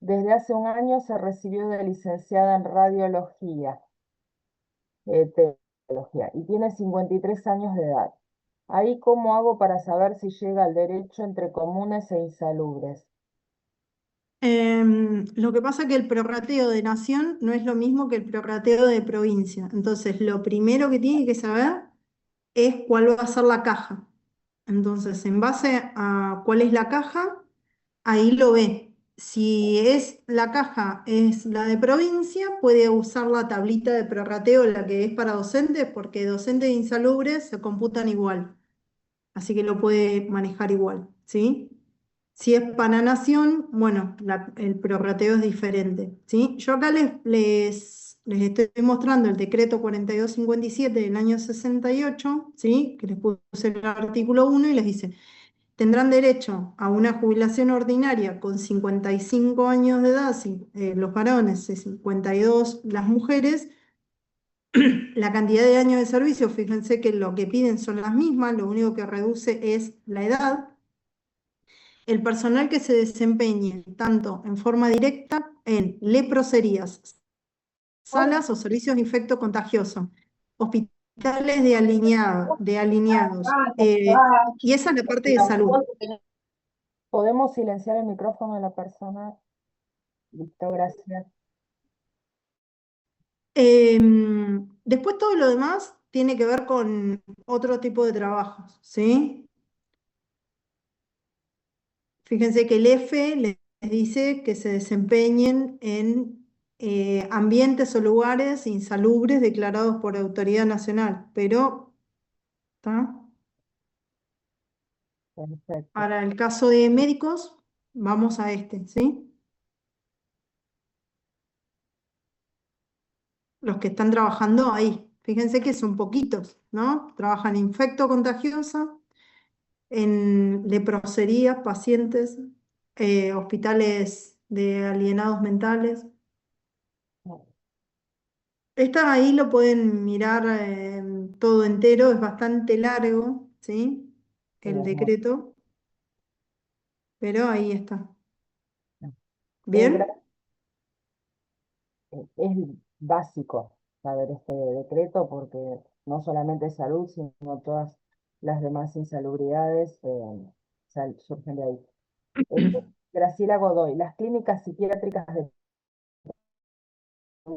Desde hace un año se recibió de licenciada en radiología, tecnología, y tiene 53 años de edad. Ahí, ¿cómo hago para saber si llega al derecho entre comunes e insalubres? Lo que pasa es que el prorrateo de nación no es lo mismo que el prorrateo de provincia. Entonces, lo primero que tiene que saber es cuál va a ser la caja. Entonces, en base a cuál es la caja, ahí lo ve. Si es la caja es la de provincia, puede usar la tablita de prorrateo, la que es para docentes, porque docentes e insalubres se computan igual. Así que lo puede manejar igual, ¿sí? Si es para nación, bueno, el prorrateo es diferente, ¿sí? Yo acá les estoy mostrando el decreto 4257 del año 68, ¿sí? Que les puse el artículo 1 y les dice, tendrán derecho a una jubilación ordinaria con 55 años de edad, los varones, y 52 las mujeres. La cantidad de años de servicio, fíjense que lo que piden son las mismas, lo único que reduce es la edad. El personal que se desempeñe tanto en forma directa en leproserías, ¿Cómo? salas o servicios infectocontagiosos, hospitales hospitales de alineados. Y esa es la parte de salud. ¿Podemos silenciar el micrófono de la persona? Listo, gracias. Después todo lo demás tiene que ver con otro tipo de trabajos, ¿sí? Fíjense que el F les dice que se desempeñen en ambientes o lugares insalubres declarados por autoridad nacional, pero ¿tá? Perfecto. Para el caso de médicos, vamos a este, ¿sí? Los que están trabajando ahí. Fíjense que son poquitos, ¿no? Trabajan en infecto contagiosa, en leprosería, pacientes, hospitales de alienados mentales. Esta ahí lo pueden mirar todo entero, es bastante largo, ¿sí? El decreto, pero ahí está. ¿Bien? Es básico saber este decreto porque no solamente salud, sino todas las demás insalubridades surgen de ahí. Graciela Godoy, las clínicas psiquiátricas de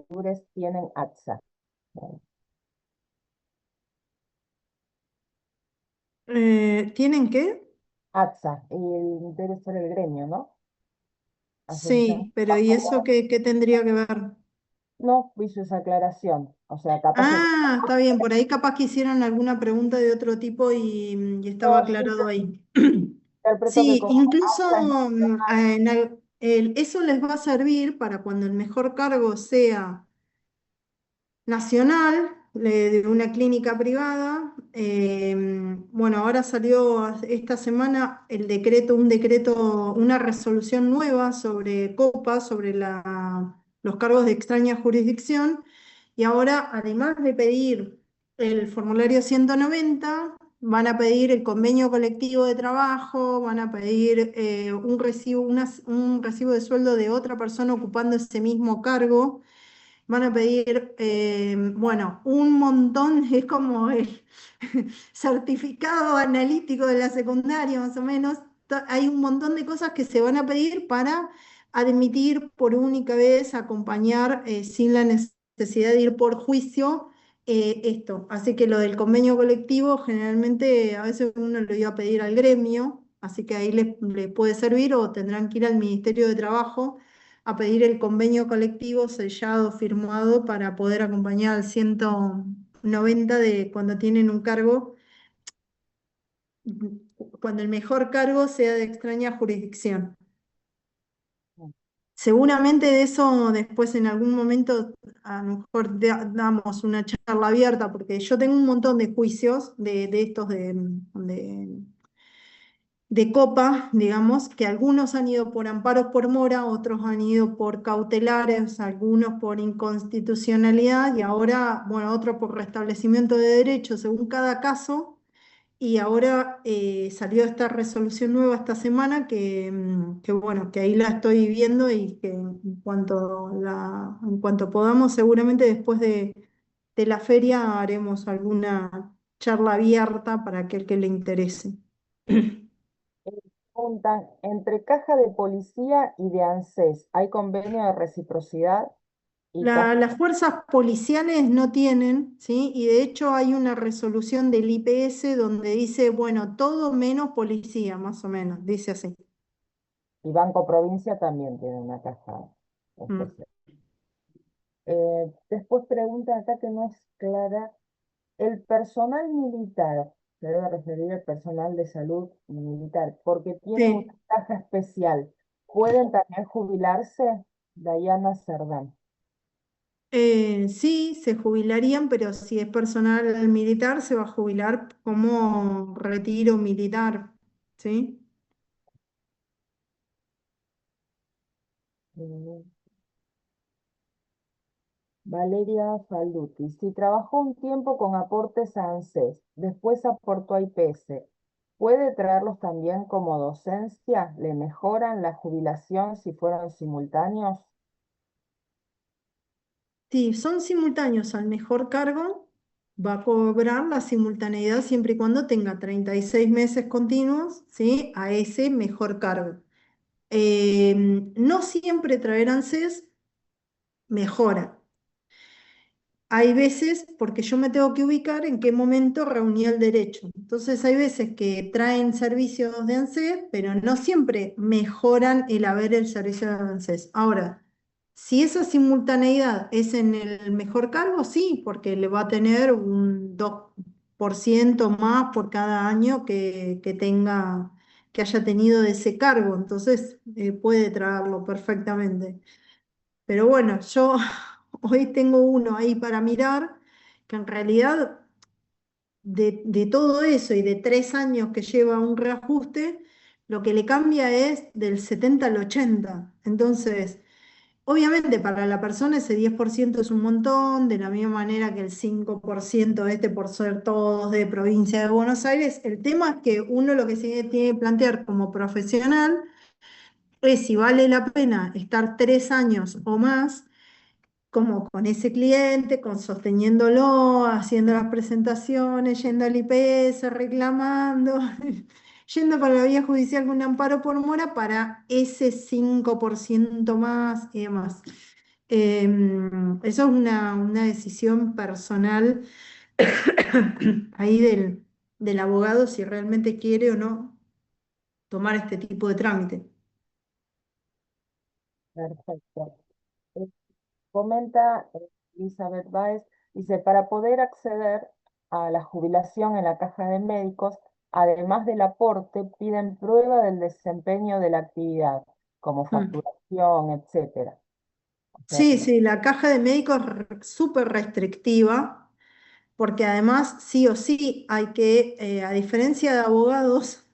Lourdes tienen AXA. Bueno, ¿Tienen qué? AXA, debe ser el gremio, ¿no? Asociación. Sí, pero ¿y eso qué tendría que ver? No, hizo esa aclaración. O sea, capaz que Ah, está bien, por ahí capaz que hicieron alguna pregunta de otro tipo y estaba no, yo aclarado ahí. interpreto que Sí, como incluso AXA es eso les va a servir para cuando el mejor cargo sea nacional, de una clínica privada. Bueno, ahora salió esta semana un decreto, una resolución nueva sobre COPA, sobre los cargos de extraña jurisdicción. Y ahora, además de pedir el formulario 190, van a pedir el convenio colectivo de trabajo, van a pedir un recibo de sueldo de otra persona ocupando ese mismo cargo. Van a pedir, bueno, un montón, es como el certificado analítico de la secundaria, más o menos. Hay un montón de cosas que se van a pedir para admitir por única vez, acompañar sin la necesidad de ir por juicio esto. Así que lo del convenio colectivo, generalmente a veces uno lo iba a pedir al gremio, así que ahí les puede servir o tendrán que ir al Ministerio de Trabajo a pedir el convenio colectivo sellado, firmado, para poder acompañar al 190 de cuando tienen un cargo, cuando el mejor cargo sea de extraña jurisdicción. Seguramente de eso después en algún momento a lo mejor damos una charla abierta, porque yo tengo un montón de juicios de estos de copa, digamos, que algunos han ido por amparos por mora, otros han ido por cautelares, algunos por inconstitucionalidad y ahora, bueno, otro por restablecimiento de derechos según cada caso. Y ahora salió esta resolución nueva esta semana que, bueno, que ahí la estoy viendo y que en cuanto podamos, seguramente después de la feria haremos alguna charla abierta para aquel que le interese. preguntan, entre caja de policía y de ANSES, ¿hay convenio de reciprocidad? Y caja, Las fuerzas policiales no tienen, ¿sí? Y de hecho hay una resolución del IPS donde dice, bueno, todo menos policía, más o menos, dice así. y Banco Provincia también tiene una caja Mm. especial. Después pregunta acá que no es clara, el personal militar, se debe referir al personal de salud militar, porque tienen una Sí, caja especial, ¿pueden también jubilarse? Dayana Cerdán. Sí, se jubilarían, pero si es personal militar, se va a jubilar como retiro militar, ¿sí? Mm, Valeria Falduti, si trabajó un tiempo con aportes a ANSES, después aportó a IPS, ¿puede traerlos también como docencia? ¿Le mejoran la jubilación si fueron simultáneos? Sí, son simultáneos al mejor cargo. va a cobrar la simultaneidad siempre y cuando tenga 36 meses continuos, ¿sí? A ese mejor cargo. No siempre traer ANSES mejora. Hay veces, porque yo me tengo que ubicar en qué momento reuní el derecho. Entonces hay veces que traen servicios de ANSES, pero no siempre mejoran el haber el servicio de ANSES. Ahora, si esa simultaneidad es en el mejor cargo, sí, porque le va a tener un 2% más por cada año que tenga, que haya tenido de ese cargo. Entonces puede traerlo perfectamente. Pero bueno, yo hoy tengo uno ahí para mirar, que en realidad de todo eso y de 3 años que lleva un reajuste, lo que le cambia es del 70 al 80. Entonces, obviamente para la persona ese 10% es un montón, de la misma manera que el 5% este por ser todos de provincia de Buenos Aires. El tema es que uno lo que se tiene que plantear como profesional es si vale la pena estar 3 años o más como con ese cliente, con sosteniéndolo, haciendo las presentaciones, yendo al IPS, reclamando, yendo para la vía judicial con un amparo por mora para ese 5% más y demás. Eso es una decisión personal ahí del abogado si realmente quiere o no tomar este tipo de trámite. Perfecto. Eh, Comenta Elizabeth Báez, dice, para poder acceder a la jubilación en la caja de médicos, además del aporte, piden prueba del desempeño de la actividad, como Mm. facturación, etcétera. O sea Sí, que sí, la caja de médicos es súper restrictiva porque además sí o sí hay que, a diferencia de abogados,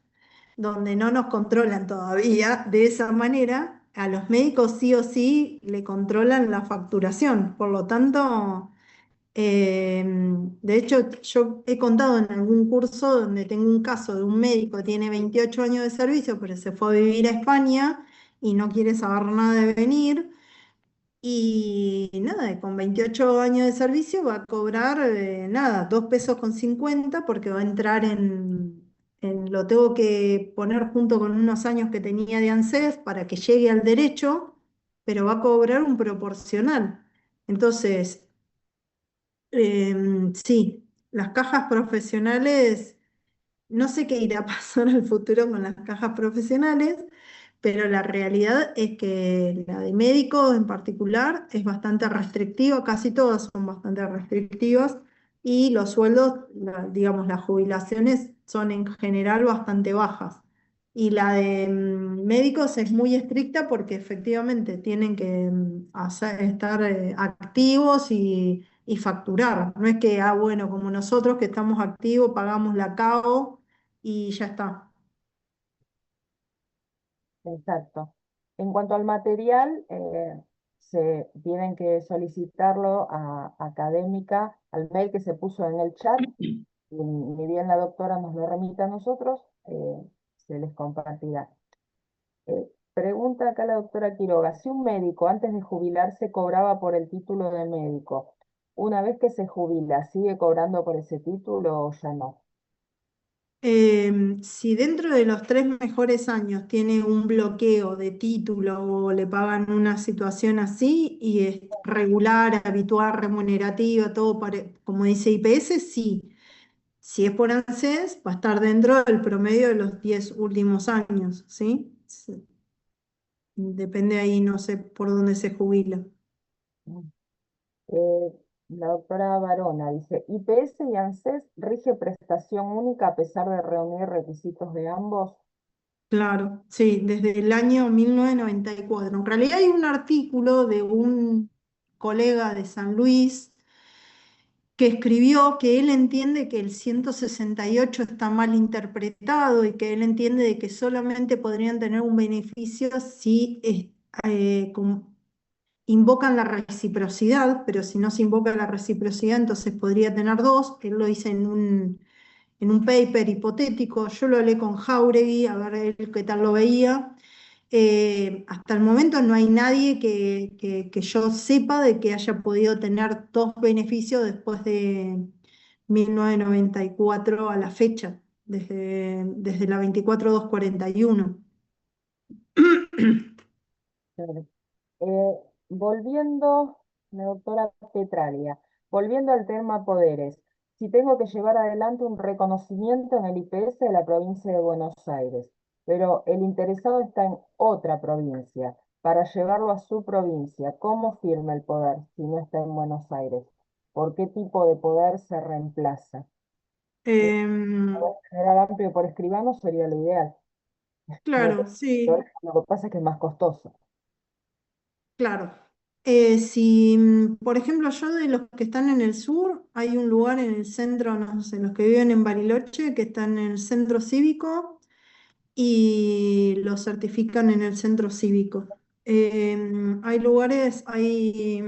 donde no nos controlan todavía de esa manera, a los médicos sí o sí le controlan la facturación. Por lo tanto, de hecho, yo he contado en algún curso donde tengo un caso de un médico que tiene 28 años de servicio, pero se fue a vivir a España y no quiere saber nada de venir. Y nada, con 28 años de servicio va a cobrar, nada, 2 pesos con 50 porque va a entrar lo tengo que poner junto con unos años que tenía de ANSES para que llegue al derecho, pero va a cobrar un proporcional. Entonces, sí, las cajas profesionales no sé qué irá a pasar en el futuro con las cajas profesionales, pero la realidad es que la de médicos en particular es bastante restrictiva, casi todas son bastante restrictivas, y los sueldos, digamos, las jubilaciones son en general bastante bajas. Y la de médicos es muy estricta porque efectivamente tienen que estar activos y facturar. No es que, bueno, como nosotros que estamos activos, pagamos la CAO y ya está. exacto. En cuanto al material, se tienen que solicitarlo a académica, al mail que se puso en el chat, y ni bien la doctora nos lo remita a nosotros, se les compartirá. Pregunta acá la doctora Quiroga, si un médico antes de jubilarse cobraba por el título de médico, una vez que se jubila, ¿sigue cobrando por ese título o ya no? Si dentro de los 3 mejores años tiene un bloqueo de título o le pagan una situación así y es regular, habitual, remunerativa, todo como dice IPS, sí. Si es por ANSES, va a estar dentro del promedio de los 10 últimos años, ¿sí? Depende ahí, no sé por dónde se jubila. Mm. Eh, la doctora Barona dice, IPS y ANSES rige prestación única a pesar de reunir requisitos de ambos. Claro, sí, desde el año 1994. En realidad hay un artículo de un colega de San Luis que escribió que él entiende que el 168 está mal interpretado y que él entiende de que solamente podrían tener un beneficio si invocan la reciprocidad, pero si no se invoca la reciprocidad, entonces podría tener dos. Él lo dice en un paper hipotético. Yo lo hablé con Jauregui, a ver él qué tal lo veía. Hasta el momento no hay nadie que yo sepa de que haya podido tener dos beneficios después 1994 a la fecha, desde la 24.241. Claro. Eh, volviendo, la doctora Petralia, volviendo al tema poderes, si tengo que llevar adelante un reconocimiento en el IPS de la provincia de Buenos Aires, pero el interesado está en otra provincia, para llevarlo a su provincia, ¿cómo firma el poder si no está en Buenos Aires? ¿Por qué tipo de poder se reemplaza? Un Em, poder general amplio por escribano sería lo ideal. claro, sí. Lo que pasa es que es más costoso. Claro. Si, por ejemplo, yo de los que están en el sur, hay un lugar en el centro, no sé, los que viven en Bariloche, que están en el centro cívico y los certifican en el centro cívico. Hay lugares, hay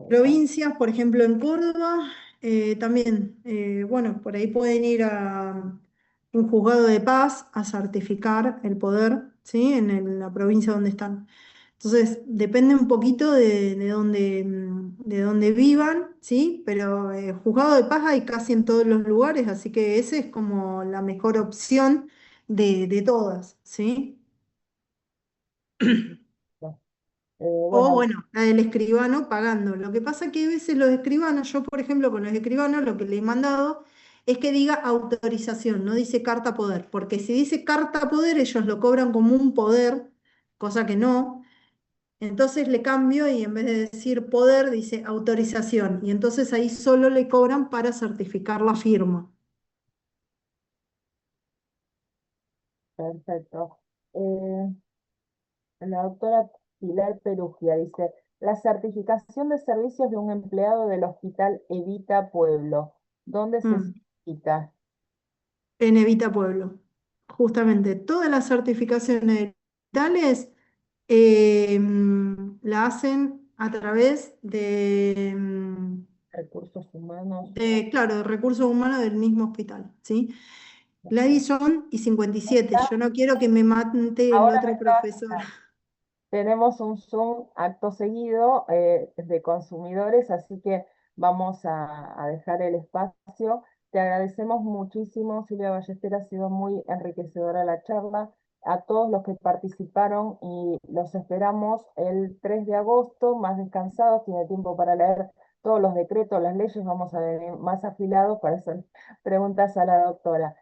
provincias, por ejemplo, en Córdoba, también, bueno, por ahí pueden ir a un juzgado de paz a certificar el poder, ¿sí? La provincia donde están. Entonces, depende un poquito de dónde vivan, ¿sí? Pero juzgado de paz hay casi en todos los lugares, así que esa es como la mejor opción de todas, ¿sí? O Bueno, bueno, la del escribano pagando. Lo que pasa que a veces los escribanos, yo por ejemplo con los escribanos lo que le he mandado es que diga autorización, no dice carta poder, porque si dice carta poder ellos lo cobran como un poder, cosa que no. Entonces le cambio y en vez de decir poder dice autorización y entonces ahí solo le cobran para certificar la firma. perfecto. Eh, La doctora Pilar Perugia dice, la certificación de servicios de un empleado del Hospital Evita Pueblo, ¿dónde se Mm, cita? En Evita Pueblo. Justamente todas las certificaciones digitales la hacen a través Recursos humanos. claro, de recursos humanos del mismo hospital, ¿sí? Gladys son y 57. Yo no quiero que me mate el Ahora me otro profesor. está. Tenemos un Zoom acto seguido de consumidores, así que vamos a dejar el espacio. Te agradecemos muchísimo, Silvia Ballester, ha sido muy enriquecedora la charla. A todos los que participaron y los esperamos el 3 de agosto, más descansados, tiene tiempo para leer todos los decretos, las leyes, vamos a venir más afilados para hacer preguntas a la doctora.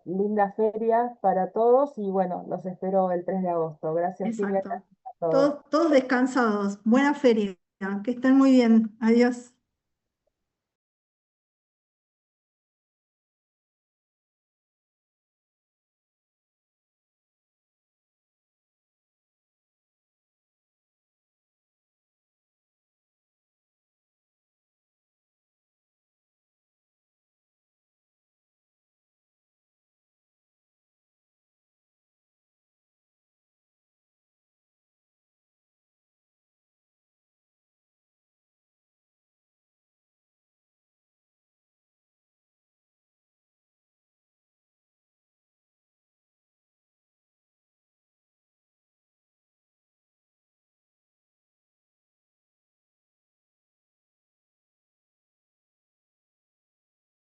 Linda feria para todos y bueno, los espero el 3 de agosto. Gracias, Silvia, Exacto. gracias a todos. Todos descansados. Buena feria. Que estén muy bien. Adiós.